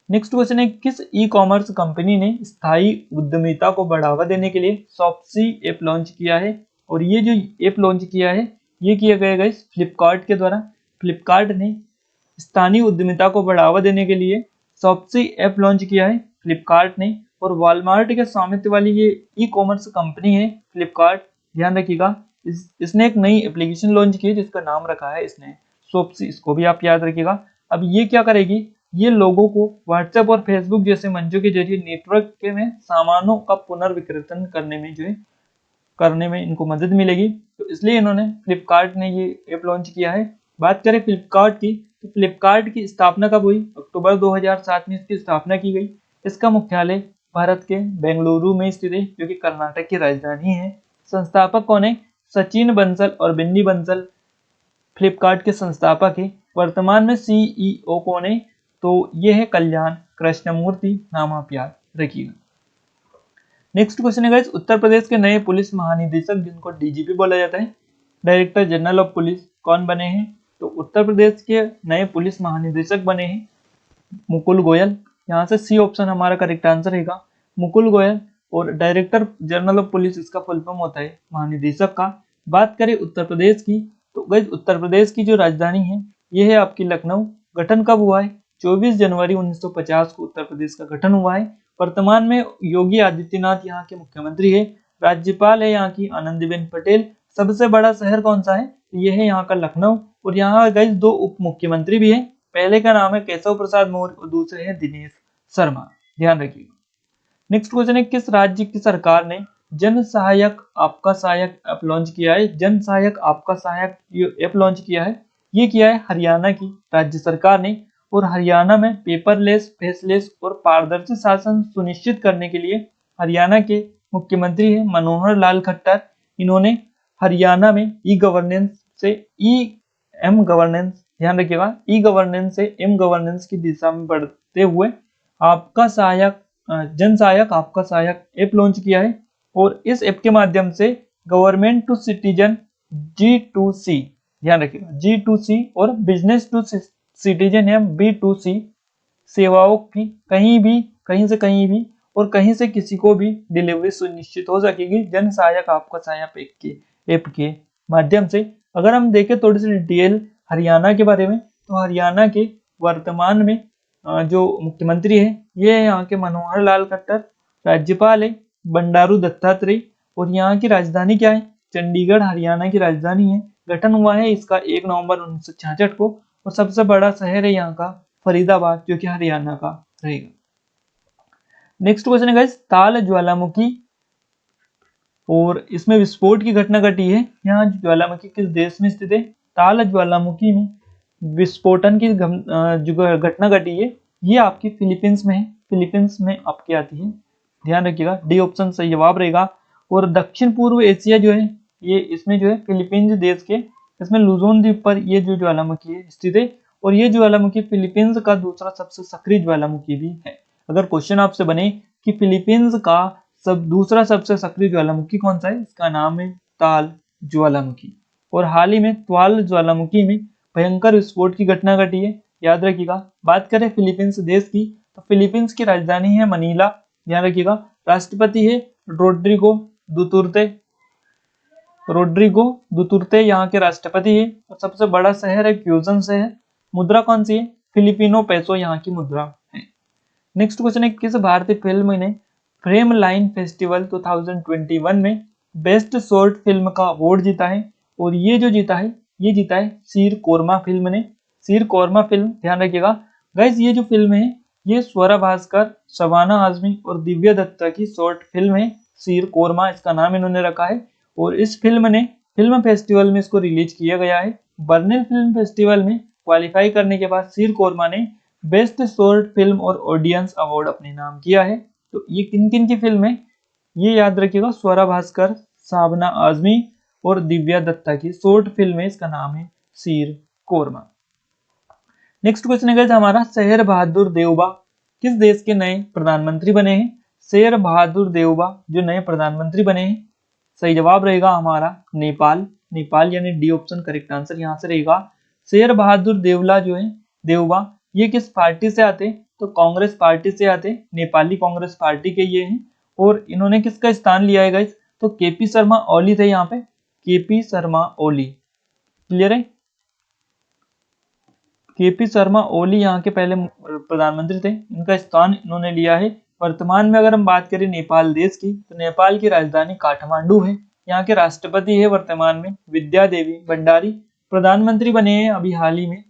नेक्स्ट क्वेश्चन है, किस ई कॉमर्स कंपनी ने स्थायी उद्यमिता को बढ़ावा देने के लिए शॉप्सी ऐप लॉन्च किया है। और ये जो ऐप लॉन्च किया है ये किया गया है फ्लिपकार्ट के द्वारा। फ्लिपकार्ट ने स्थानीय उद्यमिता को बढ़ावा देने के लिए शॉप्सी ऐप लॉन्च किया है फ्लिपकार्ट ने। और वॉलमार्ट के स्वामित्व वाली ये ई कॉमर्स कंपनी है फ्लिपकार्ट, ध्यान रखिएगा। इसने एक नई एप्लीकेशन लॉन्च की है जिसका नाम रखा है इसने शॉप्सी, इसको भी आप याद रखिएगा। अब ये क्या करेगी, ये लोगों को व्हाट्सएप और फेसबुक जैसे मंचों के जरिए नेटवर्क के में सामानों का पुनर्विक्रेतन करने में जो है इनको मदद मिलेगी। तो इसलिए इन्होंने फ्लिपकार्ट ने ये ऐप लॉन्च किया है। बात करें फ्लिपकार्ट की, तो फ्लिपकार्ट की स्थापना कब हुई, अक्टूबर 2007 में इसकी स्थापना की गई। इसका मुख्यालय भारत के बेंगलुरु में स्थित है, जो कि कर्नाटक की राजधानी है। संस्थापक कौन है? सचिन बंसल और बिन्नी बंसल फ्लिपकार्ट के संस्थापक है। वर्तमान में सीईओ कौन है? तो ये है कल्याण कृष्णमूर्ति, नाम आप याद रखिएगा। नेक्स्ट क्वेश्चन है गाइस, उत्तर प्रदेश के नए पुलिस महानिदेशक, जिनको डीजीपी बोला जाता है, डायरेक्टर जनरल ऑफ पुलिस, कौन बने हैं? तो उत्तर प्रदेश के नए पुलिस महानिदेशक बने हैं मुकुल गोयल। यहाँ से सी ऑप्शन हमारा करेक्ट आंसर रहेगा, मुकुल गोयल। और डायरेक्टर जनरल ऑफ पुलिस इसका फुल फॉर्म होता है महानिदेशक का। बात करें उत्तर प्रदेश की, तो गाइस उत्तर प्रदेश की जो राजधानी है ये है आपकी लखनऊ। गठन कब हुआ है? 24 जनवरी 1950 को उत्तर प्रदेश का गठन हुआ है। वर्तमान में योगी आदित्यनाथ यहाँ के मुख्यमंत्री है। राज्यपाल है यहाँ की आनंदीबेन पटेल। सबसे बड़ा शहर कौन सा है? ये है यहाँ का लखनऊ। और यहाँ गाइस 2 उप मुख्यमंत्री भी हैं। पहले का नाम है केशव प्रसाद मौर्य और दूसरे हैं दिनेश शर्मा, ध्यान रखिएगा। नेक्स्ट क्वेश्चन है, किस राज्य की सरकार ने जन सहायक आपका सहायक ऐप लॉन्च किया है? जन सहायक आपका सहायक ऐप लॉन्च किया है, ये किया है हरियाणा की राज्य सरकार ने। और हरियाणा में पेपरलेस, फेसलेस और पारदर्शी शासन सुनिश्चित करने के लिए हरियाणा के मुख्यमंत्री है मनोहर लाल खट्टर। इन्होंने हरियाणा में ई गवर्नेंस से एम गवर्नेंस, ध्यान रखिएगा, ई गवर्नेंस से एम गवर्नेंस की दिशा में बढ़ते हुए आपका सहायक जन सहायक आपका सहायक ऐप लॉन्च किया है। और इस ऐप के माध्यम से गवर्नमेंट टू सिटीजन G2C, ध्यान रखिएगा G2C और बिजनेस टू सिटीजन या B2C सेवाओं की कहीं भी, कहीं से कहीं भी और कहीं से किसी को भी डिलीवरी सुनिश्चित हो सकेगी जन सहायक आपका सहायक ऐप के माध्यम से। अगर हम देखें थोड़ी सी डिटेल हरियाणा के बारे में, तो हरियाणा के वर्तमान में जो मुख्यमंत्री है ये है यहाँ के मनोहर लाल खट्टर। राज्यपाल है बंडारू दत्तात्रेय। और यहाँ की राजधानी क्या है? चंडीगढ़ हरियाणा की राजधानी है। गठन हुआ है इसका 1 नवंबर 1966 को। और सबसे बड़ा शहर है यहाँ का फरीदाबाद, जो कि हरियाणा का रहेगा। नेक्स्ट क्वेश्चन है गाइस, ताल ज्वालामुखी और इसमें विस्फोट की घटना घटी है। यहाँ ज्वालामुखी किस देश में स्थित है? ताल ज्वालामुखी में विस्फोटन की जो घटना घटी है ये आपकी फिलीपींस में है। फिलीपींस में आपकी आती है, ध्यान रखिएगा, डी ऑप्शन सही जवाब रहेगा। और दक्षिण पूर्व एशिया जो है ये इसमें जो है फिलीपींस देश के इसमें लुजोन द्वीप पर ये जो ज्वालामुखी है स्थित है। और ये ज्वालामुखी फिलीपींस का दूसरा सबसे सक्रिय ज्वालामुखी भी है। अगर क्वेश्चन आपसे बने कि फिलीपींस का दूसरा सबसे सक्रिय ज्वालामुखी कौन सा है, इसका नाम है ताल ज्वालामुखी। और हाल ही में त्वाल ज्वालामुखी में भयंकर विस्फोट की घटना घटी है, याद रखिएगा। बात करें फिलीपींस देश की, तो फिलीपींस की राजधानी है मनीला, ध्यान रखिएगा। राष्ट्रपति है रोड्रिगो दुतुर्ते यहाँ के राष्ट्रपति है। और सबसे बड़ा शहर है क्यूजन शहर। मुद्रा कौन सी है? फिलिपिनो पैसो यहाँ की मुद्रा है। नेक्स्ट क्वेश्चन है, किस भारतीय फिल्म ने फ्रेम लाइन फेस्टिवल 2021 में बेस्ट शॉर्ट फिल्म का अवार्ड जीता है? और ये जो जीता है ये जीता है सीर कोरमा फिल्म ने। सीर कोरमा फिल्म, ध्यान रखिएगा गाइस, ये जो फिल्म है ये स्वरा भास्कर, शबाना आजमी और दिव्या दत्ता की शॉर्ट फिल्म है। सीर कोरमा इसका नाम इन्होंने रखा है। और इस फिल्म ने फिल्म फेस्टिवल में इसको रिलीज किया गया है। बर्लिन फिल्म फेस्टिवल में क्वालिफाई करने के बाद सीर कोरमा ने बेस्ट शॉर्ट फिल्म और ऑडियंस अवार्ड अपने नाम किया है। तो ये किन किन की फिल्म है ये याद रखिएगा, स्वरा भास्कर, शबाना आजमी और दिव्या दत्ता की शॉर्ट फिल्म है, इसका नाम है सीर कोरमा। नेक्स्ट क्वेश्चन है हमारा, शेर बहादुर देवबा किस देश के नए प्रधानमंत्री बने हैं? शेर बहादुर देवबा जो नए प्रधानमंत्री बने हैं, सही जवाब रहेगा हमारा नेपाल। नेपाल यानी डी ऑप्शन करेक्ट आंसर यहाँ से रहेगा। शेर बहादुर देवला जो है देवबा ये किस पार्टी से आते? तो कांग्रेस पार्टी से आते, नेपाली कांग्रेस पार्टी के ये हैं। और इन्होंने किसका स्थान लिया है गाइस? तो केपी शर्मा ओली थे यहाँ पे, केपी शर्मा ओली, क्लियर है। केपी शर्मा ओली यहाँ के पहले प्रधानमंत्री थे, इनका स्थान इन्होंने लिया है। वर्तमान में अगर हम बात करें नेपाल देश की, तो नेपाल की राजधानी काठमांडू है। यहाँ के राष्ट्रपति है वर्तमान में विद्या देवी भंडारी। प्रधानमंत्री बने हैं अभी हाल ही में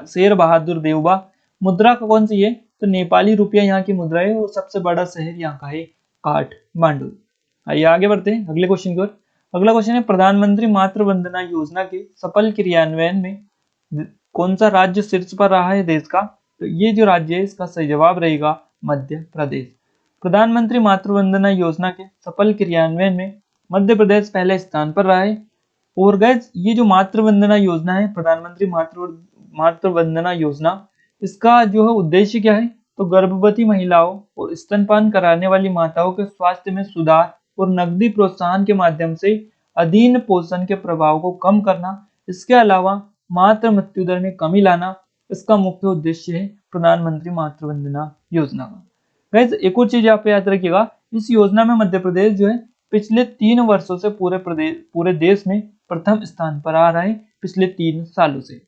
शेर बहादुर देवबा। मुद्रा कौन सी है? तो नेपाली रुपया यहाँ की मुद्रा है। और सबसे बड़ा शहर यहाँ का है काठमांडू। आइए आगे बढ़ते हैं अगले क्वेश्चन की ओर। अगला क्वेश्चन है, प्रधानमंत्री मातृ वंदना योजना के सफल क्रियान्वयन में कौन सा राज्य शीर्ष पर रहा है देश का? तो ये जो राज्य है इसका सही जवाब रहेगा मध्य प्रदेश। प्रधानमंत्री मातृ वंदना योजना के सफल क्रियान्वयन में मध्य प्रदेश पहले स्थान पर रहा है। और गाइस ये जो मातृ वंदना योजना है, प्रधानमंत्री मातृ वंदना योजना, इसका जो है उद्देश्य क्या है, तो गर्भवती महिलाओं और स्तनपान कराने वाली माताओं के स्वास्थ्य में सुधार और नकदी प्रोत्साहन के माध्यम से अधीन पोषण के प्रभाव को कम करना, इसके अलावा मातृ मृत्यु दर में कमी लाना, इसका मुख्य उद्देश्य है प्रधानमंत्री मातृ वंदना योजना का। गाइस एक और चीज आप याद रखिएगा, इस योजना में मध्य प्रदेश जो है पिछले 3 वर्षों से पूरे देश में प्रथम स्थान पर आ रहा है, पिछले 3 सालों से।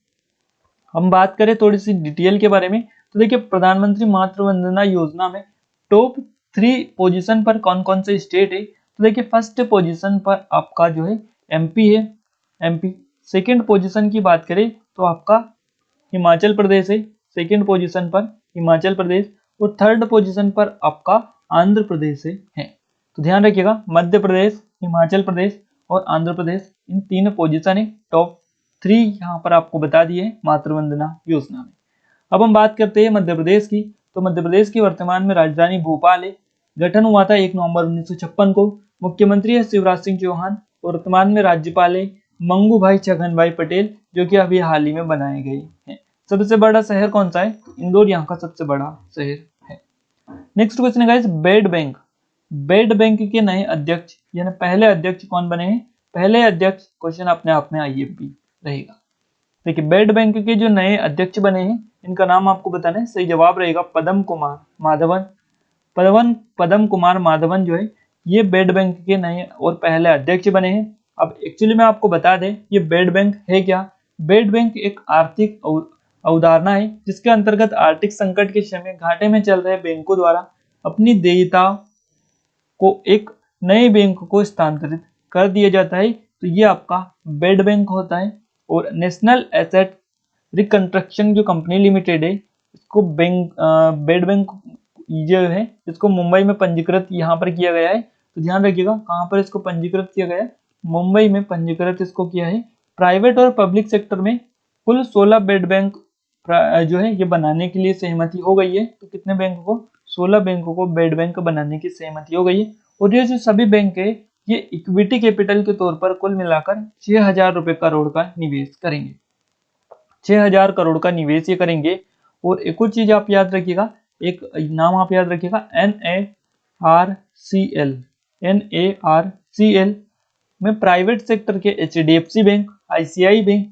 हम बात करें थोड़ी सी डिटेल के बारे में, तो देखिए प्रधानमंत्री मातृ वंदना योजना में टॉप 3 पोजीशन पर कौन कौन से स्टेट है, तो देखिए फर्स्ट पोजीशन पर आपका जो है एमपी है, एमपी। सेकंड पोजीशन की बात करें तो आपका हिमाचल प्रदेश है, सेकंड पोजीशन पर हिमाचल प्रदेश, और थर्ड पोजीशन पर आपका आंध्र प्रदेश है। तो ध्यान रखिएगा, मध्य प्रदेश, हिमाचल प्रदेश और आंध्र प्रदेश, इन 3 पोजीशन है। टॉप 3 यहाँ पर आपको बता दिए मातृ वंदना योजना में। अब हम बात करते हैं मध्य प्रदेश की, तो मध्य प्रदेश की वर्तमान में राजधानी भोपाल है। गठन हुआ था 1 नवंबर 1956 को। मुख्यमंत्री है शिवराज सिंह चौहान, और वर्तमान में राज्यपाल है मंगू भाई छगन भाई पटेल, जो कि अभी हाल ही में बनाए गए हैं। सबसे बड़ा शहर कौन सा है, तो इंदौर यहाँ का सबसे बड़ा शहर है। नेक्स्ट क्वेश्चन है guys, bed bank. Bed bank के नए अध्यक्ष यानी पहले अध्यक्ष कौन बने हैं, पहले अध्यक्ष, क्वेश्चन अपने आप में आईएमपी रहेगा। देखिए बेड बैंक के जो नए अध्यक्ष बने हैं, इनका नाम आपको बताना है। सही जवाब रहेगा पदम कुमार माधवन। पदम कुमार माधवन जो है ये बेड बैंक के नए और पहले अध्यक्ष बने हैं। अब एक्चुअली मैं आपको बता दें ये बेड बैंक है क्या। बेड बैंक एक आर्थिक अवधारणा है जिसके अंतर्गत आर्थिक संकट के समय घाटे में चल रहे बैंकों द्वारा अपनी देयता को एक नए बैंक को स्थानांतरित कर दिया जाता है। तो ये आपका बेड बैंक होता है। और नेशनल एसेट रिकंस्ट्रक्शन जो कंपनी लिमिटेड है, इसको बेड बैंक जो है इसको मुंबई में पंजीकृत यहाँ पर किया गया है। तो ध्यान रखिएगा कहाँ पर इसको पंजीकृत किया गया है, मुंबई में पंजीकृत इसको किया है। प्राइवेट और पब्लिक सेक्टर में कुल 16 बेड बैंक जो है ये बनाने के लिए सहमति हो गई है। तो कितने बैंकों को, 16 बैंकों को बेड बैंक बनाने की सहमति हो गई है। और ये जो सभी बैंक है ये इक्विटी कैपिटल के तौर पर कुल मिलाकर 6000 रुपए करोड़ का निवेश करेंगे, 6000 करोड़ का निवेश ये करेंगे। और एक और चीज आप याद रखिएगा, एक नाम आप याद रखिएगा NARCL में प्राइवेट सेक्टर के HDFC bank, ICICI bank,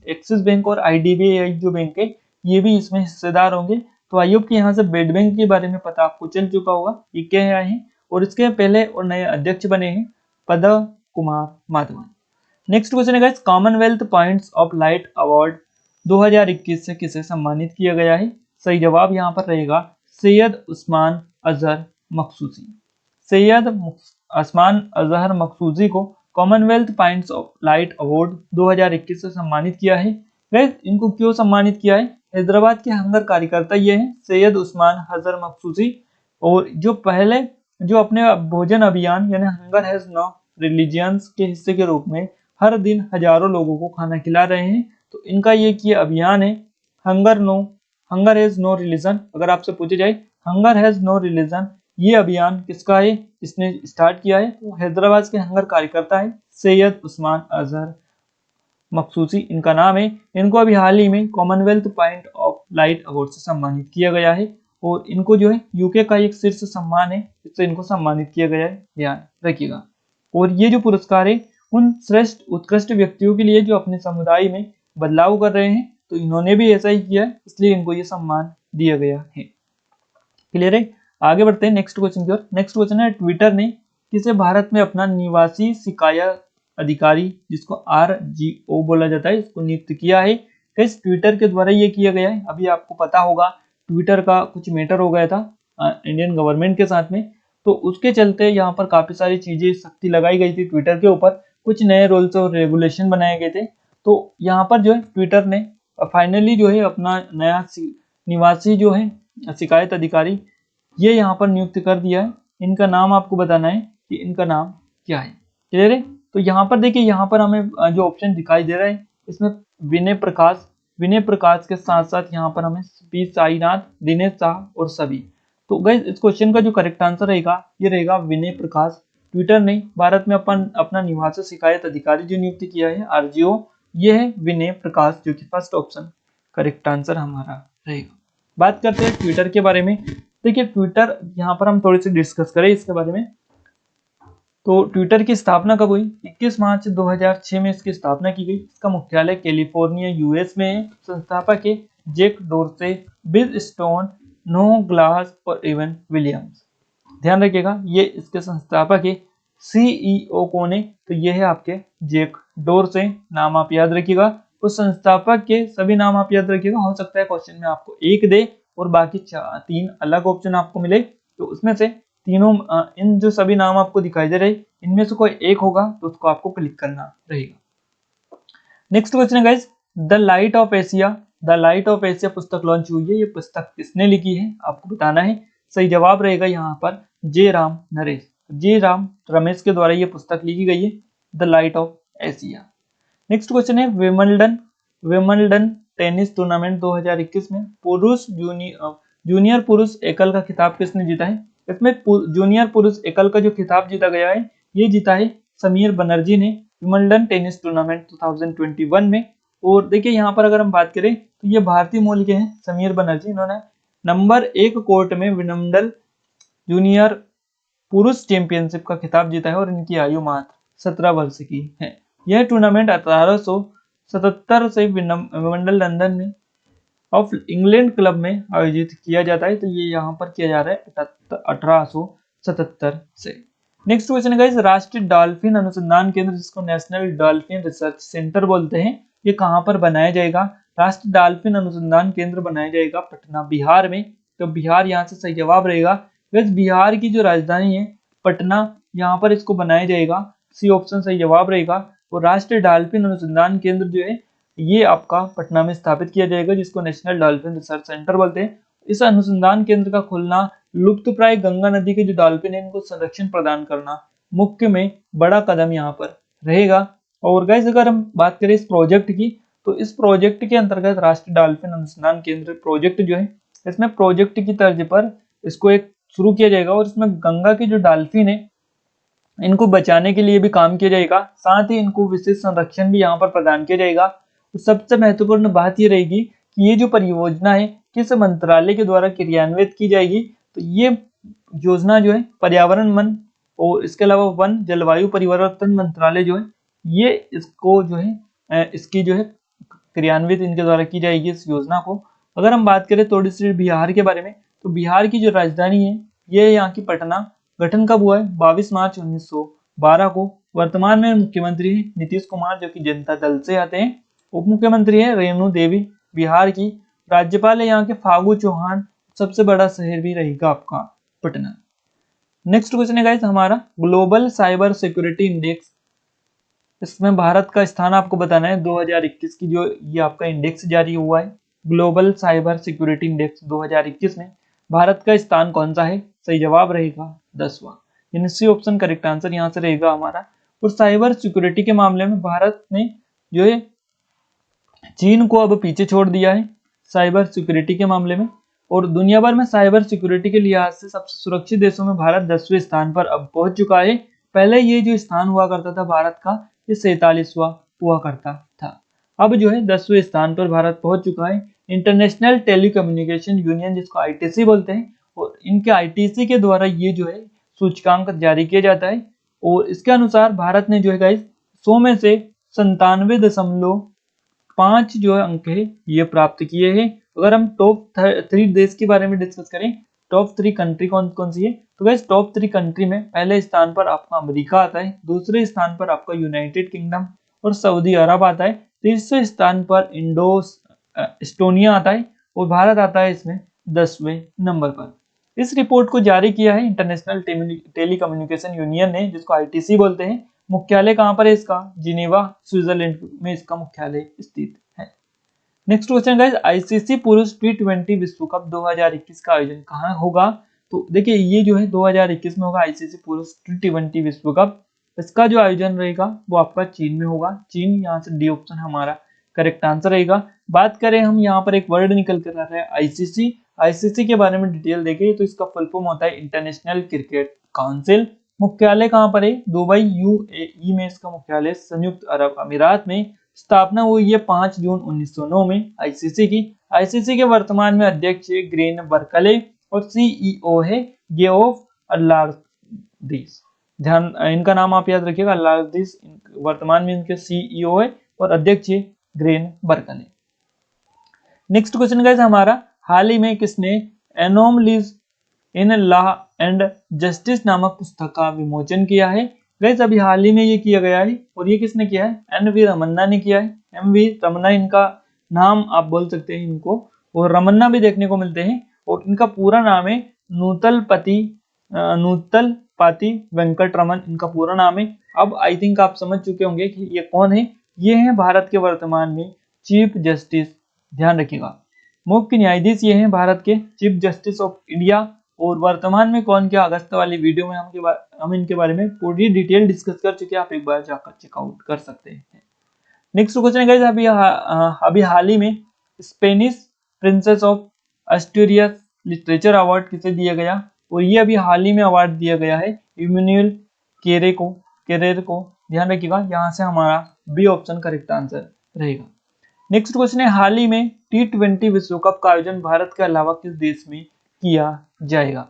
axis bank और IDBI जो बैंक है ये भी इसमें हिस्सेदार होंगे। तो आई होप कि यहाँ से बेड बैंक के बारे में पता आपको चल चुका होगा ये क्या है। और इसके पहले और नए अध्यक्ष बने हैं पदम कुमार माधवन। नेक्स्ट क्वेश्चन है guys, Commonwealth points of light award 2021 से किसे सम्मानित किया गया है। सही जवाब यहाँ पर रहेगा सैयद उस्मान अजहर मखसूसी। सैयद उस्मान अजहर मखसूसी को Commonwealth points of light award 2021 से सम्मानित किया है। गाइस इनको क्यों सम्मानित किया है, हैदराबाद के हंगर कार्यकर्ता ये हैं सैयद उस्मान अजहर मखसूसी, और जो पहले जो अपने भोजन अभियान यानी हंगर हैज नो रिलीजियंस के हिस्से के रूप में हर दिन हजारों लोगों को खाना खिला रहे हैं। तो इनका ये अभियान है हंगर हैज नो रिलीजन। अगर आपसे पूछे जाए हंगर हैज नो रिलीजन ये अभियान किसका है, इसने स्टार्ट किया है, तो हैदराबाद के हंगर कार्यकर्ता है सैयद उस्मान अजहर मखसूसी इनका नाम है। इनको अभी हाल ही में Commonwealth point of light award से सम्मानित किया गया है। और इनको जो है यूके का एक शीर्ष सम्मान है, इससे इनको सम्मानित किया गया है, ध्यान रखिएगा। और ये जो पुरस्कार है उन श्रेष्ठ उत्कृष्ट व्यक्तियों के लिए जो अपने समुदाय में बदलाव कर रहे हैं, तो इन्होंने भी ऐसा ही किया है, इसलिए इनको ये सम्मान दिया गया है। क्लियर है, आगे बढ़ते हैं नेक्स्ट क्वेश्चन की ओर। नेक्स्ट क्वेश्चन है, ट्विटर ने किसे भारत में अपना निवासी शिकायत अधिकारी जिसको RGO बोला जाता है इसको नियुक्त किया है। किस ट्विटर के द्वारा ये किया गया है, अभी आपको पता होगा ट्विटर का कुछ मैटर हो गया था इंडियन गवर्नमेंट के साथ में, तो उसके चलते यहाँ पर काफी सारी चीजें सख्ती लगाई गई थी ट्विटर के ऊपर, कुछ नए रूल्स और रेगुलेशन बनाए गए थे। तो यहाँ पर जो है ट्विटर ने फाइनली जो है अपना नया निवासी जो है शिकायत अधिकारी ये यहाँ पर नियुक्त कर दिया है। इनका नाम आपको बताना है कि इनका नाम क्या है। क्लियर है, तो यहाँ पर देखिए यहाँ पर हमें जो ऑप्शन दिखाई दे रहा है इसमें विनय प्रकाश के साथ साथ यहाँ पर हमें P साईनाथ, दिनेश शाह और सभी। तो गाइस इस क्वेश्चन का जो करेक्ट आंसर रहेगा ये रहेगा विनय प्रकाश। ट्विटर ने भारत में अपना निवासी शिकायत अधिकारी जो नियुक्त किया है आरजीओ, ये है विनय प्रकाश, जो कि फर्स्ट ऑप्शन करेक्ट आंसर हमारा रहेगा। बात करते हैं ट्विटर के बारे में। देखिए ट्विटर यहाँ पर हम थोड़ी सी डिस्कस करें इसके बारे में। तो ट्विटर की स्थापना कब हुई? 21 मार्च 2006 में इसकी स्थापना की गई। इसका मुख्यालय कैलिफोर्निया यूएस में है। संस्थापक है Jack Dorsey, Bill Stone, Noah Glass और इवन विलियम्स। ध्यान रखिएगा ये इसके संस्थापक है। सीईओ कौन है? तो ये है आपके जैक डोरसे, नाम आप याद रखिएगा। उस संस्थापक के सभी नाम आप याद रखिएगा। हो सकता है क्वेश्चन में आपको एक दे और बाकी 3 अलग ऑप्शन आपको मिले, तो उसमें से तीनों इन जो सभी नाम आपको दिखाई दे रहे इनमें से कोई एक होगा तो उसको आपको क्लिक करना रहेगा। नेक्स्ट क्वेश्चन है guys, the light of Asia. The light of Asia पुस्तक लॉन्च हुई है। ये पुस्तक किसने लिखी है आपको बताना है। सही जवाब रहेगा यहाँ पर जे राम नरेश, जे राम रमेश के द्वारा ये पुस्तक लिखी गई है, the light of Asia. Next question है विंबलडन टेनिस टूर्नामेंट 2021 में पुरुष जूनियर पुरुष एकल का खिताब किसने जीता है? इसमें जूनियर पुरुष एकल का जो खिताब जीता गया है ये जीता है समीर बनर्जी ने विंबलडन टेनिस टूर्नामेंट 2021 में। और देखिए यहाँ पर अगर हम बात करें तो ये भारतीय मूल के हैं समीर बनर्जी। इन्होंने नंबर 1 कोर्ट में विंबलडन जूनियर पुरुष चैंपियनशिप का खिताब जीता है और इनकी आयु मात्र 17 वर्ष की है। यह टूर्नामेंट 1877 से विंबलडन लंदन में ऑफ इंग्लैंड क्लब में आयोजित किया जाता है। तो ये यहाँ पर किया जा रहा है 1877 से। नेक्स्ट क्वेश्चन है गाइस, राष्ट्रीय डॉल्फिन अनुसंधान केंद्र जिसको नेशनल डॉल्फिन रिसर्च सेंटर बोलते हैं, ये कहाँ पर बनाया जाएगा? राष्ट्रीय डॉल्फिन अनुसंधान केंद्र बनाया जाएगा पटना बिहार में। तो बिहार यहाँ से सही जवाब रहेगा। वैसे बिहार की जो राजधानी है पटना, यहाँ पर इसको बनाया जाएगा। सी ऑप्शन सही जवाब रहेगा। और राष्ट्रीय डॉल्फिन अनुसंधान केंद्र जो है ये आपका पटना में स्थापित किया जाएगा, जिसको नेशनल डॉल्फिन रिसर्च सेंटर बोलते हैं। इस अनुसंधान केंद्र का खुलना लुप्तप्राय गंगा नदी के जो डॉल्फिन है इनको संरक्षण प्रदान करना मुख्य में बड़ा कदम यहाँ पर रहेगा। और गाइस अगर हम बात करें इस प्रोजेक्ट की, तो इस प्रोजेक्ट के अंतर्गत राष्ट्रीय डॉल्फिन अनुसंधान केंद्र प्रोजेक्ट जो है इसमें प्रोजेक्ट की तर्ज पर इसको एक शुरू किया जाएगा और इसमें गंगा की जो डॉल्फिन है इनको बचाने के लिए भी काम किया जाएगा, साथ ही इनको विशेष संरक्षण भी यहाँ पर प्रदान किया जाएगा। तो सबसे महत्वपूर्ण बात ये रहेगी कि ये जो परियोजना है किस मंत्रालय के द्वारा क्रियान्वित की जाएगी। तो ये योजना जो है पर्यावरण वन और इसके अलावा वन जलवायु परिवर्तन मंत्रालय जो है ये इसको जो है इसकी जो है क्रियान्वित इनके द्वारा की जाएगी इस योजना को। अगर हम बात करें थोड़ी सी बिहार के बारे में, तो बिहार की जो राजधानी है ये यहाँ की पटना। गठन कब हुआ है? 22 मार्च 1912 को। वर्तमान में मुख्यमंत्री है नीतीश कुमार जो कि जनता दल से आते हैं। उप मुख्यमंत्री है रेणु देवी बिहार की। राज्यपाल है यहाँ के फागू चौहान। सबसे बड़ा शहर भी रहेगा आपका पटना। नेक्स्ट क्वेश्चन है गाइस हमारा ग्लोबल साइबर सिक्योरिटी इंडेक्स। इसमें भारत का स्थान आपको बताना है। 2021 की जो ये आपका इंडेक्स जारी हुआ है ग्लोबल साइबर सिक्योरिटी इंडेक्स 2021 में भारत का स्थान कौन सा है? सही जवाब रहेगा 10वां, यानी सी ऑप्शन करेक्ट आंसर यहाँ से रहेगा हमारा। और साइबर सिक्योरिटी के मामले में भारत ने जो है चीन को अब पीछे छोड़ दिया है साइबर सिक्योरिटी के मामले में। और दुनिया भर में साइबर सिक्योरिटी के लिहाज से सबसे सुरक्षित देशों में भारत 10वें स्थान पर अब पहुंच चुका है। पहले ये जो स्थान हुआ करता था भारत का ये 47वां हुआ करता था। अब जो है 10वें स्थान पर भारत पहुंच चुका है। इंटरनेशनल टेलीकम्युनिकेशन यूनियन जिसको आईटीसी बोलते हैं, और इनके आईटीसी के द्वारा ये जो है सूचकांक जारी किया जाता है। और इसके अनुसार भारत ने जो है गाइस 100 में से 97.5 जो है अंक है ये प्राप्त किए हैं। अगर हम टॉप 3 देश के बारे में डिस्कस करें, टॉप 3 कंट्री कौन कौन सी है, तो गाइस टॉप 3 कंट्री में पहले स्थान पर आपका अमेरिका आता है, दूसरे स्थान पर आपका यूनाइटेड किंगडम और सऊदी अरब आता है, तीसरे स्थान पर एस्टोनिया आता है और भारत आता है इसमें 10वें नंबर पर। इस रिपोर्ट को जारी किया है इंटरनेशनल टेलीकम्युनिकेशन यूनियन ने जिसको आईटीसी बोलते हैं। मुख्यालय कहाँ पर है इसका? जिनेवा स्विट्जरलैंड में इसका मुख्यालय स्थित है। नेक्स्ट क्वेश्चन गाइस, आईसीसी पुरुष टी20 विश्व कप 2021 का आयोजन कहाँ होगा? तो देखिए ये जो है 2021 में होगा आईसीसी पुरुष टी20 विश्व कप। इसका जो आयोजन रहेगा वो आपका चीन में होगा। चीन, यहाँ से डी ऑप्शन हमारा करेक्ट आंसर रहेगा। बात करें हम यहाँ पर एक वर्ड निकल कर आ रहा है आईसीसी। आईसीसी के बारे में डिटेल देखें तो इसका फुल फॉर्म होता है इंटरनेशनल क्रिकेट काउंसिल। मुख्यालय कहाँ पर है? दुबई यूएई में इसका मुख्यालय, संयुक्त अरब अमीरात में। स्थापना हुई है 5 जून 1909 में आईसीसी की। आईसीसी के वर्तमान में अध्यक्ष है ग्रेन बर्कले और सीईओ है गेओफ अल्लारदीस। ध्यान इनका नाम आप याद रखिएगा, अल्लारदीस वर्तमान में इनके सीईओ है और अध्यक्ष है grain Berkeley. Next question guys हमारा, हाल ही में किसने anomalies in law and justice नामक पुस्तक का विमोचन किया है? गाइस अभी हाल ही में ये किया गया है और ये किसने किया है? एन.वी. रमन्ना ने किया है। एम.वी. रमन्ना इनका नाम आप बोल सकते हैं इनको, और रमन्ना भी देखने को मिलते हैं, और इनका पूरा नाम है नूतलपाती वेंकट रमन, इनका पूरा नाम है। अब आई थिंक आप समझ चुके होंगे कि ये कौन है। ये है भारत के वर्तमान में चीफ जस्टिस। ध्यान रखिएगा, मुख्य न्यायाधीश ये हैं भारत के चीफ जस्टिस ऑफ इंडिया। और वर्तमान में कौन क्या, अगस्त वाली वीडियो में हम इनके बारे में पूरी डिटेल डिस्कस कर चुके हैं, आप एक बार जाकर चेकआउट कर सकते हैं। नेक्स्ट क्वेश्चन है गाइस, अभी हाल ही में Spanish princess of Asturias literature award किसे दिया गया? और ये अभी हाल ही में अवार्ड दिया गया है इमैनुअल केरेर को। ध्यान रखिएगा, यहाँ से हमारा बी ऑप्शन करेक्ट आंसर रहेगा। नेक्स्ट क्वेश्चन है, हाल ही में T20 विश्व कप का आयोजन भारत के अलावा किस देश में किया जाएगा?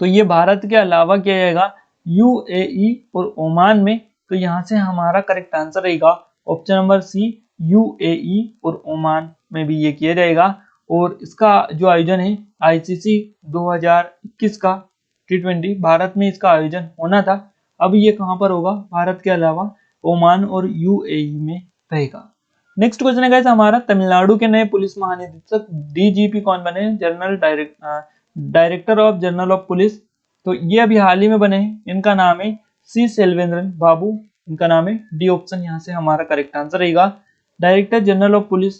तो ये भारत के अलावा किया जाएगा यूएई और ओमान में। तो यहाँ से हमारा करेक्ट आंसर रहेगा ऑप्शन नंबर सी, यूएई और ओमान में भी ये किया जाएगा। और इसका जो आयोजन है आईसीसी 2021 का T20, भारत में इसका आयोजन होना था। अब ये कहाँ पर होगा? भारत के अलावा ओमान और यूएई में रहेगा। नेक्स्ट क्वेश्चन है गाइस हमारा, तमिलनाडु के नए पुलिस महानिदेशक डीजीपी कौन बने? General director of general of police. तो ये अभी हाल ही में बने हैं, इनका नाम है सी सेल्वेंद्रन बाबू, इनका नाम है। डी ऑप्शन यहाँ से हमारा करेक्ट आंसर रहेगा। डायरेक्टर जनरल ऑफ पुलिस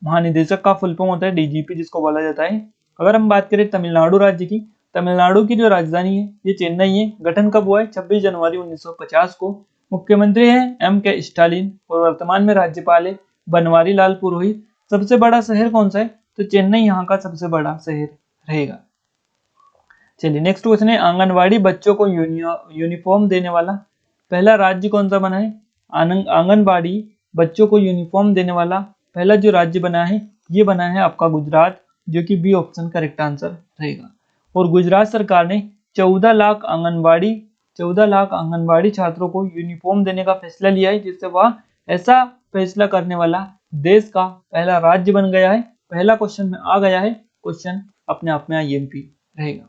महानिदेशक का फुल फॉर्म होता है डीजीपी, जिसको बोला जाता है। अगर हम बात करें तमिलनाडु राज्य की, तमिलनाडु की जो राजधानी है ये चेन्नई है। गठन कब हुआ है? 26 जनवरी 1950 को। मुख्यमंत्री है M.K. स्टालिन और वर्तमान में राज्यपाल है बनवारी लाल पुरोहित। सबसे बड़ा शहर कौन सा है? तो चेन्नई यहाँ का सबसे बड़ा शहर रहेगा। चलिए नेक्स्ट क्वेश्चन है, आंगनवाड़ी बच्चों को यूनिफॉर्म देने वाला पहला राज्य कौन सा बना है? आंगनवाड़ी बच्चों को यूनिफॉर्म देने वाला पहला जो राज्य बना है ये बना है आपका गुजरात, जो कि बी ऑप्शन करेक्ट आंसर रहेगा। और गुजरात सरकार ने 14 लाख आंगनवाड़ी छात्रों को यूनिफॉर्म देने का फैसला लिया है, जिससे वह ऐसा फैसला करने वाला देश का पहला राज्य बन गया है। पहला क्वेश्चन में आ गया है, क्वेश्चन अपने आप में आईएमपी रहेगा।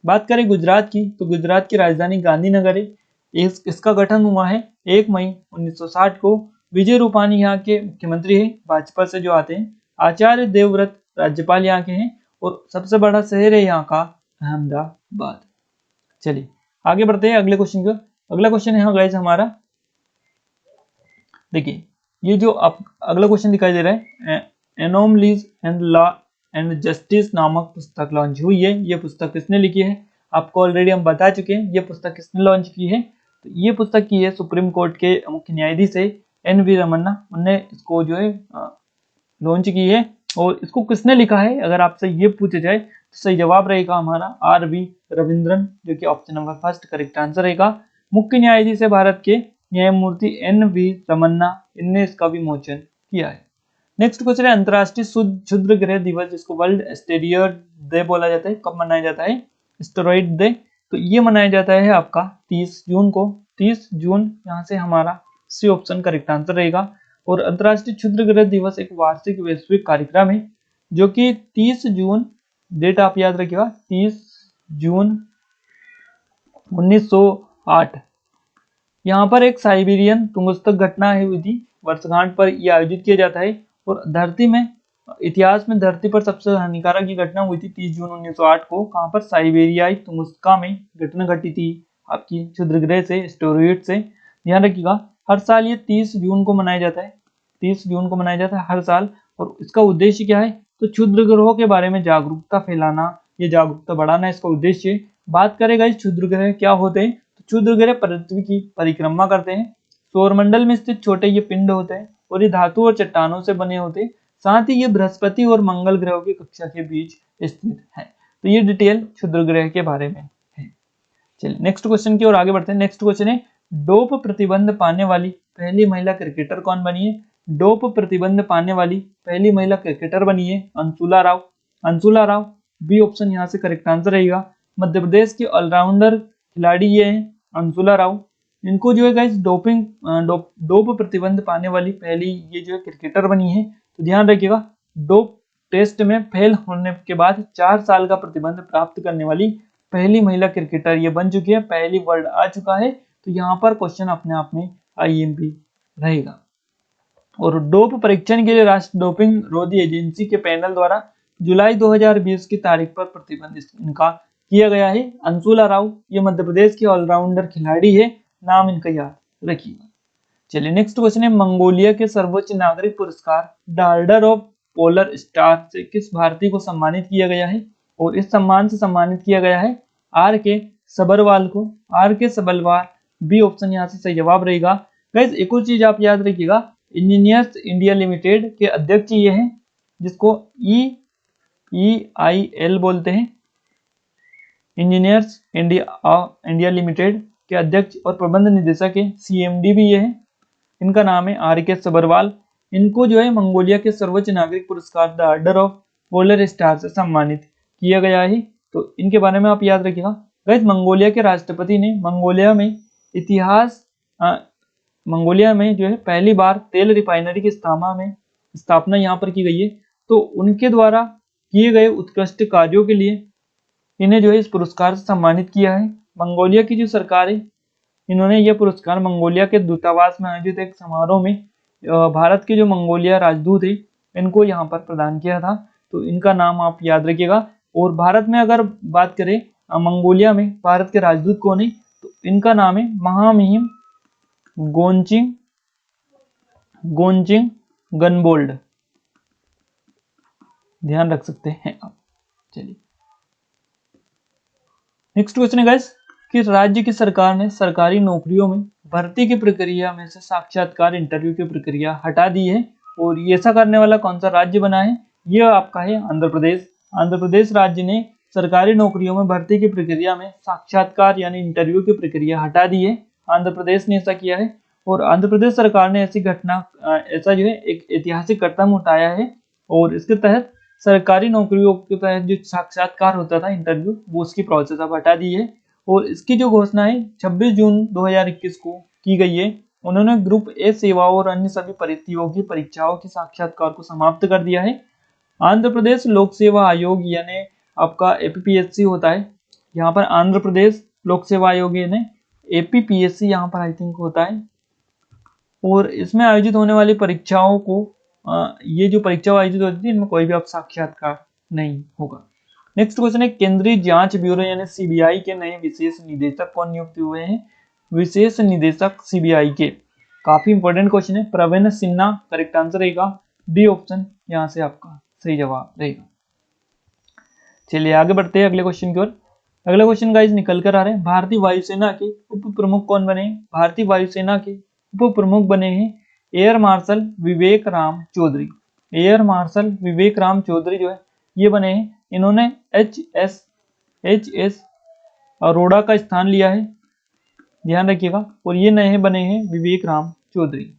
बात करें गुजरात की, तो गुजरात की राजधानी गांधीनगर है। इसका गठन हुआ है 1 मई 1960 को। विजय रूपानी यहाँ के मुख्यमंत्री है, भाजपा से जो आते हैं। आचार्य देवव्रत राज्यपाल यहाँ के हैं, और सबसे बड़ा शहर है यहाँ का अहमदाबाद। चलिए आगे बढ़ते हैं अगले क्वेश्चन को। अगला क्वेश्चन है गाइस हमारा, देखिए ये जो अगला क्वेश्चन दिखाई दे रहा है, anomalies and law and justice नामक पुस्तक लॉन्च हुई है। ये पुस्तक किसने लिखी है? आपको ऑलरेडी हम बता चुके हैं ये पुस्तक किसने लॉन्च की है। तो ये पुस्तक की है सुप्रीम कोर्ट के मुख्य न्यायाधीश है एन.वी. रमन्ना, उनने इसको जो है लॉन्च की है। और इसको किसने लिखा है अगर आपसे ये पूछा जाए तो सही जवाब रहेगा हमारा आर.वी. रविंद्रन, जो कि option number first correct answer रहेगा। मुख्य न्यायाधीश है भारत के न्यायमूर्ति एन.वी. रमन्ना, इनने इसका विमोचन किया है। नेक्स्ट क्वेश्चन है, अंतरराष्ट्रीय क्षुद्र ग्रह दिवस, जिसको वर्ल्ड एस्टेरॉयड डे बोला जाता है, कब मनाया जाता है? Asteroid day. तो ये मनाया जाता है आपका 30 जून को। 30 जून यहाँ से हमारा सी ऑप्शन करेक्ट आंसर रहेगा। और अंतरराष्ट्रीय क्षुद्र ग्रह दिवस एक वार्षिक वैश्विक कार्यक्रम है, जो कि 30 जून, डेट आप याद रखिएगा, 30 जून 1908 यहाँ पर एक साइबेरियन तुंगस्थ घटना हुई थी, वर्षगांठ पर यह आयोजित किया जाता है। और धरती में, इतिहास में धरती पर सबसे हानिकारक ये घटना हुई थी 30 जून 1908 को। कहाँ पर? साइबेरियाई तुंगस्का में घटना घटी थी आपकी क्षुद्र ग्रह से, एस्टेरॉयड से। ध्यान रखिएगा, हर साल ये 30 जून को मनाया जाता है। 30 जून को मनाया जाता है हर साल। और इसका उद्देश्य क्या है? तो क्षुद्र ग्रहों के बारे में जागरूकता फैलाना, ये जागरूकता बढ़ाना इसका उद्देश्य है। बात करेगा इस क्षुद्र ग्रह क्या होते हैं, तो क्षुद्र ग्रह पृथ्वी की परिक्रमा करते हैं, सौरमंडल में स्थित छोटे ये पिंड होते हैं और ये धातु और चट्टानों से बने होते हैं। साथ ही ये बृहस्पति और मंगल ग्रहों की कक्षा के बीच स्थित है। तो ये डिटेल क्षुद्र ग्रह के बारे में है। चलिए नेक्स्ट क्वेश्चन की ओर आगे बढ़ते हैं। नेक्स्ट क्वेश्चन है, डोप प्रतिबंध पाने वाली पहली महिला क्रिकेटर कौन बनी है? डोप प्रतिबंध पाने वाली पहली महिला क्रिकेटर बनी है अंशुला राव। अंशुला राव बी ऑप्शन यहाँ से करेक्ट आंसर रहेगा। मध्य प्रदेश की ऑलराउंडर खिलाड़ी ये हैं अंशुला राव। इनको जो है गाइस डोप प्रतिबंध पाने वाली पहली ये जो है क्रिकेटर बनी है। तो ध्यान रखिएगा, डोप टेस्ट में फेल होने के बाद 4 साल का प्रतिबंध प्राप्त करने वाली पहली महिला क्रिकेटर ये बन चुकी है। पहली वर्ड आ चुका है। तो यहाँ पर क्वेश्चन अपने आप में आईएमपी रहेगा। और डोप परीक्षण के लिए राष्ट्रीय डोपिंग रोधी एजेंसी के पैनल द्वारा जुलाई 2020 की तारीख पर प्रतिबंध इनका किया गया है। अंशुला राव ये मध्य प्रदेश की ऑलराउंडर खिलाड़ी है, नाम इनका याद रखिएगा। चलिए नेक्स्ट क्वेश्चन है, मंगोलिया के सर्वोच्च नागरिक पुरस्कार the order of polar star से किस भारतीय को सम्मानित किया गया है? और इस सम्मान से सम्मानित किया गया है आर के सबरवाल को। आर के सबरवाल बी ऑप्शन यहाँ से सही जवाब रहेगा। गाइस एक और चीज आप याद रखिएगा, इंजीनियर्स इंडिया लिमिटेड के अध्यक्ष ये हैं जिसको EIL बोलते हैं। इंजीनियर्स इंडिया लिमिटेड के अध्यक्ष और प्रबंध निदेशक है, CMD भी ये है। इनका नाम है RK सबरवाल। इनको जो है मंगोलिया के सर्वोच्च नागरिक पुरस्कार the order of polar star से सम्मानित किया गया है। तो इनके बारे में आप याद रखिएगा। गाइस मंगोलिया के राष्ट्रपति ने मंगोलिया में जो है पहली बार तेल रिफाइनरी की स्थापना यहाँ पर की गई है। तो उनके द्वारा किए गए उत्कृष्ट कार्यों के लिए इन्हें जो है इस पुरस्कार से सम्मानित किया है। मंगोलिया की जो सरकार है, इन्होंने यह पुरस्कार मंगोलिया के दूतावास में आयोजित एक समारोह में भारत के जो मंगोलिया राजदूत है इनको यहाँ पर प्रदान किया था। तो इनका नाम आप याद रखिएगा। और भारत में अगर बात करें मंगोलिया में भारत के राजदूत कौन है, तो इनका नाम है महामहिम गोंचिंग गनबोल्ड, ध्यान रख सकते हैं आप। चलिए नेक्स्ट क्वेश्चन है गाइस, कि राज्य की सरकार ने सरकारी नौकरियों में भर्ती की प्रक्रिया में से साक्षात्कार इंटरव्यू की प्रक्रिया हटा दी है। और ये ऐसा करने वाला कौन सा राज्य बना है? यह आपका है आंध्र प्रदेश। आंध्र प्रदेश राज्य ने सरकारी नौकरियों में भर्ती की प्रक्रिया में साक्षात्कार यानी इंटरव्यू की प्रक्रिया हटा दी है। आंध्र प्रदेश ने ऐसा किया है। और आंध्र प्रदेश सरकार ने ऐसा जो है एक ऐतिहासिक कदम उठाया है। और इसके तहत सरकारी नौकरियों के तहत जो साक्षात्कार होता था इंटरव्यू, वो उसकी प्रोसेस अब हटा दी है। और इसकी जो घोषणा है 26 जून 2021 को की गई है। उन्होंने ग्रुप ए सेवाओं और अन्य सभी प्रतियोगी परीक्षाओं के साक्षात्कार को समाप्त कर दिया है। आंध्र प्रदेश लोक सेवा आयोग यानी आपका APPSC होता है। यहाँ पर आंध्र प्रदेश लोक सेवा आयोग यानी APPSC यहाँ पर आई थिंक होता है। और इसमें आयोजित होने वाली परीक्षाओं को ये जो परीक्षा आयोजित होती थी इनमें कोई भी अब साक्षात्कार नहीं होगा। नेक्स्ट क्वेश्चन है, केंद्रीय जांच ब्यूरो यानी CBI के नए विशेष निदेशक कौन नियुक्त हुए हैं? विशेष निदेशक CBI के, काफी इंपॉर्टेंट क्वेश्चन है। प्रवीण सिन्हा करेक्ट आंसर रहेगा। डी ऑप्शन यहाँ से आपका सही जवाब रहेगा। चलिए आगे बढ़ते हैं अगले क्वेश्चन की ओर। अगला क्वेश्चन गाइस निकल कर आ रहे हैं, भारतीय वायुसेना के उप प्रमुख कौन बने हैं? भारतीय वायुसेना के उप प्रमुख बने हैं एयर मार्शल विवेक राम चौधरी। एयर मार्शल विवेक राम चौधरी जो है ये बने हैं। इन्होंने HS अरोड़ा का स्थान लिया है, ध्यान रखिएगा। और ये नए बने हैं विवेक राम चौधरी।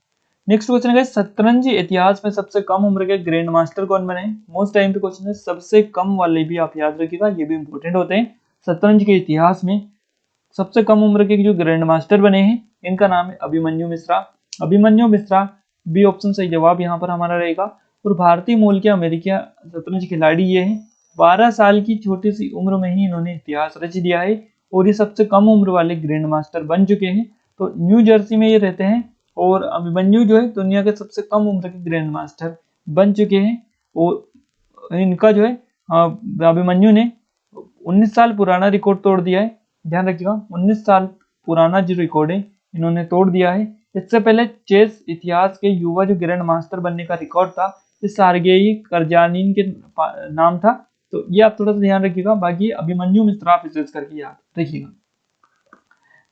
नेक्स्ट क्वेश्चन है, शतरंज इतिहास में सबसे कम उम्र के ग्रैंड मास्टर कौन बने हैं? मोस्ट टाइम पे क्वेश्चन है, सबसे कम वाले भी आप याद रखिएगा, ये भी इंपॉर्टेंट होते हैं। शतरंज के इतिहास में सबसे कम उम्र के जो ग्रैंड मास्टर बने हैं इनका नाम है अभिमन्यु मिश्रा। अभिमन्यु मिश्रा बी ऑप्शन सही जवाब यहाँ पर हमारा रहेगा। और भारतीय मूल के अमेरिकी शतरंज खिलाड़ी ये हैं। 12 साल की छोटी सी उम्र में ही इन्होंने इतिहास रच दिया है और ये सबसे कम उम्र वाले ग्रैंड मास्टर बन चुके हैं। तो न्यू जर्सी में ये रहते हैं। और अभिमन्यु जो है दुनिया के सबसे कम उम्र के ग्रैंड मास्टर बन चुके हैं। और इनका जो है अभिमन्यु ने 19 साल पुराना रिकॉर्ड तोड़ दिया है, ध्यान रखिएगा। 19 साल पुराना जो रिकॉर्ड है इन्होंने तोड़ दिया है। इससे पहले चेस इतिहास के युवा जो ग्रैंड मास्टर बनने का रिकॉर्ड था इस सार्गेई करजानिन के नाम था। तो ये आप थोड़ा सा ध्यान रखिएगा। बाकी अभिमन्यु मिश्रा विशेष करके याद रखिएगा।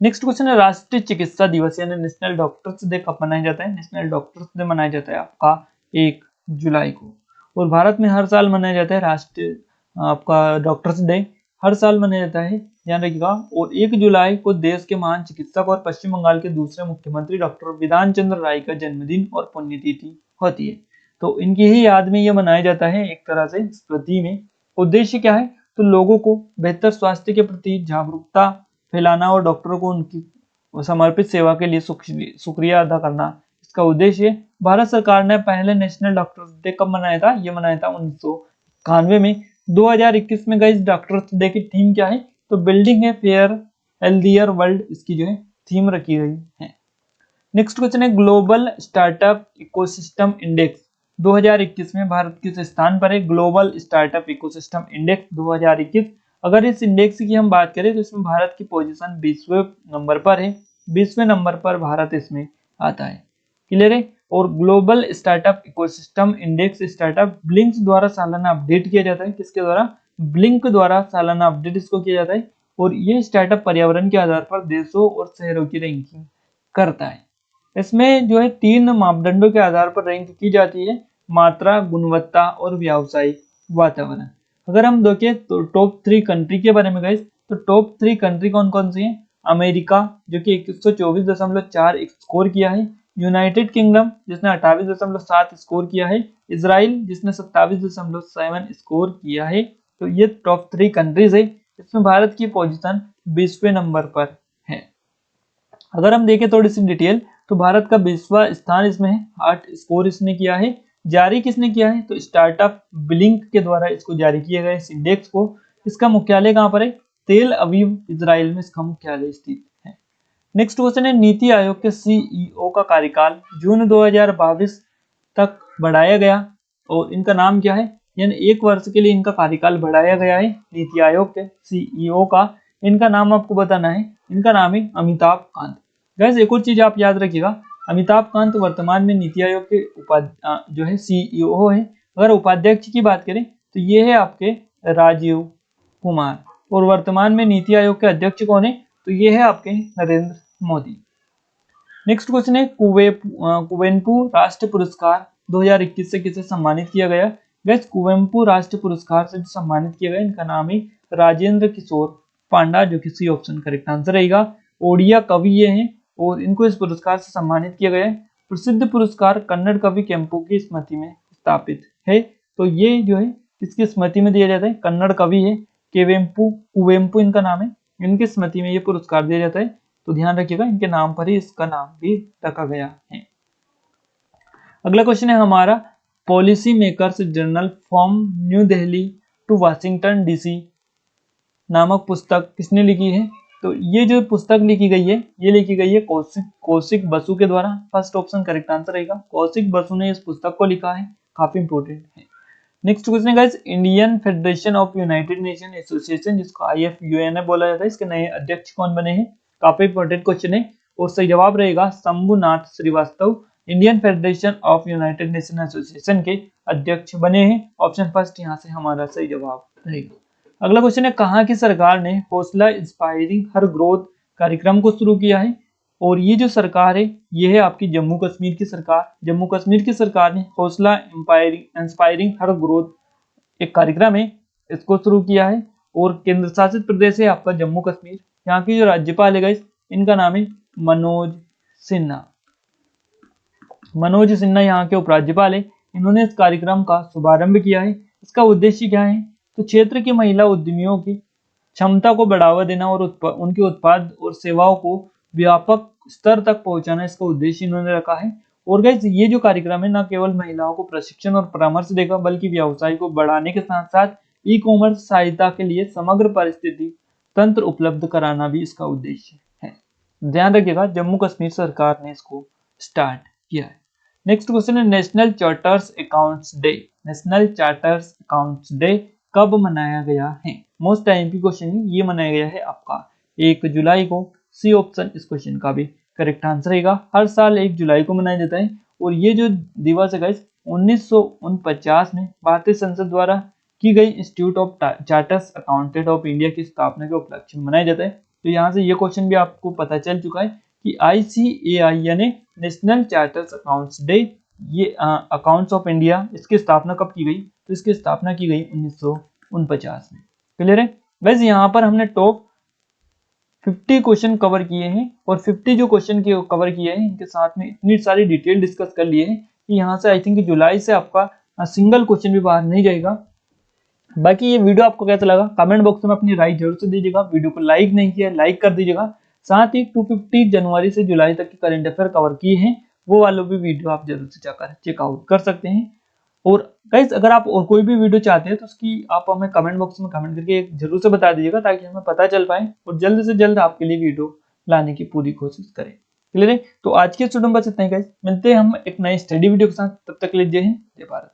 नेक्स्ट क्वेश्चन है राष्ट्रीय चिकित्सा दिवस यानी नेशनल डॉक्टर्स डे कब मनाया जाता है? नेशनल डॉक्टर्स डे मनाया जाता है आपका 1 जुलाई को। और भारत में हर साल मनाया जाता है राष्ट्रीय आपका डॉक्टर्स डे, हर साल मनाया जाता है, ध्यान रखिएगा। और 1 जुलाई को देश के महान चिकित्सक और पश्चिम बंगाल के दूसरे मुख्यमंत्री डॉक्टर विधान चंद्र राय का जन्मदिन और पुण्यतिथि होती है, तो इनकी ही याद में यह मनाया जाता है एक तरह से स्मृति में। उद्देश्य क्या है? तो लोगों को बेहतर स्वास्थ्य के प्रति जागरूकता फैलाना और डॉक्टरों को उनकी समर्पित सेवा के लिए शुक्रिया अदा करना इसका उद्देश्य है। भारत सरकार ने पहले नेशनल डॉक्टर्स डे कब मनाया था? ये मनाया था 1991 में। 2021 में गाइस डॉक्टर्स डे की थीम क्या है? तो बिल्डिंग है फेयर हेल्दियर वर्ल्ड, इसकी जो है थीम रखी गई है। नेक्स्ट क्वेश्चन है ग्लोबल स्टार्टअप इकोसिस्टम इंडेक्स 2021 में भारत किस स्थान पर है? Global startup ecosystem index 2021। अगर इस इंडेक्स की हम बात करें तो इसमें भारत की पोजीशन 20वें नंबर पर है, 20वें नंबर पर भारत इसमें आता है। क्लियर है? और global startup ecosystem index startup blinks द्वारा सालाना अपडेट किया जाता है। किसके द्वारा? ब्लिंक द्वारा सालाना अपडेट इसको किया जाता है। और ये स्टार्टअप पर्यावरण के आधार पर देशों और शहरों की रैंकिंग करता है। इसमें जो है 3 मापदंडों के आधार पर रैंक की जाती है, मात्रा, गुणवत्ता और व्यावसायिक वातावरण। अगर हम देखें तो टॉप 3 कंट्री के बारे में गाइस, तो टॉप 3 कंट्री कौन कौन सी हैं? अमेरिका जो कि 124.4 स्कोर किया है, यूनाइटेड किंगडम जिसने 28.7 स्कोर किया है, इजराइल जिसने 27.7 स्कोर किया है। तो ये टॉप 3 कंट्रीज है। इसमें भारत की पोजीशन 20वें नंबर पर है। अगर हम देखें थोड़ी सी डिटेल तो भारत का 20वां स्थान इसमें है, 8 स्कोर इसने किया है। जारी किसने किया है? तो स्टार्टअप ब्लिंक के द्वारा इसको जारी किया गया इस इंडेक्स को। इसका मुख्यालय कहां पर है? तेल अवीव इजराइल में इसका मुख्यालय स्थित है। नेक्स्ट क्वेश्चन है नीति आयोग के सीईओ का कार्यकाल जून 2022 तक बढ़ाया गया और इनका नाम क्या है? यानी 1 वर्ष के लिए इनका कार्यकाल बढ़ाया गया है नीति आयोग के सीईओ का। इनका नाम आपको बताना है, इनका नाम है अमिताभ कांत। गैस एक और चीज आप याद रखिएगा, अमिताभ कांत वर्तमान में नीति आयोग के जो है सीईओ है। अगर उपाध्यक्ष की बात करें तो ये है आपके राजीव कुमार। और वर्तमान में नीति आयोग के अध्यक्ष कौन है? तो ये है आपके नरेंद्र मोदी। नेक्स्ट क्वेश्चन है कुवेम्पु राष्ट्र पुरस्कार 2021 से किसे सम्मानित किया गया? गैस कुवेम्पु राष्ट्र पुरस्कार से सम्मानित किया गया इनका नाम है राजेंद्र किशोर पांडा, जो कि सी ऑप्शन करेक्ट आंसर रहेगा। ओडिया कवि ये हैं और इनको इस पुरस्कार से सम्मानित किया गया है। प्रसिद्ध पुरस्कार कन्नड़ कवि केम्पू की स्मृति में स्थापित है। तो ये जो है किसकी स्मृति में दिया जाता है? कन्नड़ कवि है कुवेम्पु इनका नाम है, इनकी स्मृति में ये पुरस्कार दिया जाता है। तो ध्यान रखिएगा इनके नाम पर ही इसका नाम भी रखा गया है। अगला क्वेश्चन है हमारा policy makers journal from new Delhi to Washington DC नामक पुस्तक किसने लिखी है? तो ये जो पुस्तक लिखी गई है ये लिखी गई है कौशिक बसु के द्वारा। फर्स्ट ऑप्शन करेक्ट आंसर रहेगा, कौशिक बसु ने इस पुस्तक को लिखा है, काफी इंपोर्टेंट है। नेक्स्ट क्वेश्चन है guys Indian Federation of United Nation association जिसको IFUN बोला जाता है, इसके नए अध्यक्ष कौन बने हैं? काफी इंपोर्टेंट क्वेश्चन है और सही जवाब रहेगा Shambhunath Srivastava. Indian Federation of United Nation Association के अध्यक्ष बने हैं। ऑप्शन फर्स्ट यहाँ से हमारा सही जवाब रहेगा। अगला क्वेश्चन है कहाँ की सरकार ने हौसला इंस्पायरिंग हर ग्रोथ कार्यक्रम को शुरू किया है? और ये जो सरकार है ये है आपकी जम्मू कश्मीर की सरकार। जम्मू कश्मीर की सरकार ने हौसला इंस्पायरिंग हर ग्रोथ एक कार्यक्रम है इसको शुरू किया है। और केंद्र शासित प्रदेश है आपका जम्मू कश्मीर। यहाँ की जो राज्यपाल है गाइस इनका नाम है मनोज सिन्हा। मनोज सिन्हा यहाँ के उपराज्यपाल है। इन्होंने इस कार्यक्रम का शुभारंभ किया है। इसका उद्देश्य क्या है? तो क्षेत्र की महिला उद्यमियों की क्षमता को बढ़ावा देना और उनके उत्पाद और सेवाओं को व्यापक स्तर तक पहुंचाना इसका उद्देश्य इन्होंने रखा है। और गाइस ये जो कार्यक्रम है न केवल महिलाओं को प्रशिक्षण और परामर्श देगा बल्कि व्यवसाय को बढ़ाने के साथ साथ ई-कॉमर्स सहायता के लिए समग्र परिस्थिति तंत्र उपलब्ध कराना भी इसका उद्देश्य है। ध्यान रखिएगा जम्मू कश्मीर सरकार ने इसको स्टार्ट किया है। नेक्स्ट क्वेश्चन है national charters accounts day. National charters accounts day कब मनाया गया है? मोस्ट टाइम की क्वेश्चन है, ये मनाया गया है आपका 1 जुलाई को। सी ऑप्शन इस क्वेश्चन का भी करेक्ट आंसर रहेगा। हर साल 1 जुलाई को मनाया जाता है। और ये जो दिवस है गाइस 1949 में भारतीय संसद द्वारा की गई institute of charters accountant of India की स्थापना के उपलक्ष्य में मनाया जाता है। तो यहाँ से ये क्वेश्चन भी आपको पता चल चुका है कि ICAI यानी नेशनल चार्टर्स अकाउंट्स डे, ये अकाउंट्स ऑफ इंडिया, इसकी स्थापना कब की गई? तो इसकी स्थापना की गई 1949 में। क्लियर है? वैसे यहाँ पर हमने टॉप 50 क्वेश्चन कवर किए हैं और 50 जो क्वेश्चन कवर किए हैं इनके साथ में इतनी सारी डिटेल डिस्कस कर लिए हैं कि यहाँ से आई थिंक जुलाई से आपका सिंगल क्वेश्चन भी बाहर नहीं जाएगा। बाकी ये वीडियो आपको कैसा लगा कमेंट बॉक्स में अपनी राय जरूर से दीजिएगा। वीडियो को लाइक नहीं किया लाइक कर दीजिएगा। साथ ही 250 जनवरी से जुलाई तक के करंट अफेयर कवर किए हैं, वो वालों भी वीडियो आप जरूर से जाकर चेकआउट कर सकते हैं। और गाइस अगर आप और कोई भी वीडियो चाहते हैं तो उसकी आप हमें कमेंट बॉक्स में कमेंट करके जरूर से बता दीजिएगा, ताकि हमें पता चल पाए और जल्द से जल्द आपके लिए वीडियो लाने की पूरी कोशिश करें। क्लियर है? तो आज के स्टूडियो में बस इतना ही गाइस, मिलते हैं हम एक नए स्टडी वीडियो के साथ। तब तक के लिए जय हिंद जय भारत।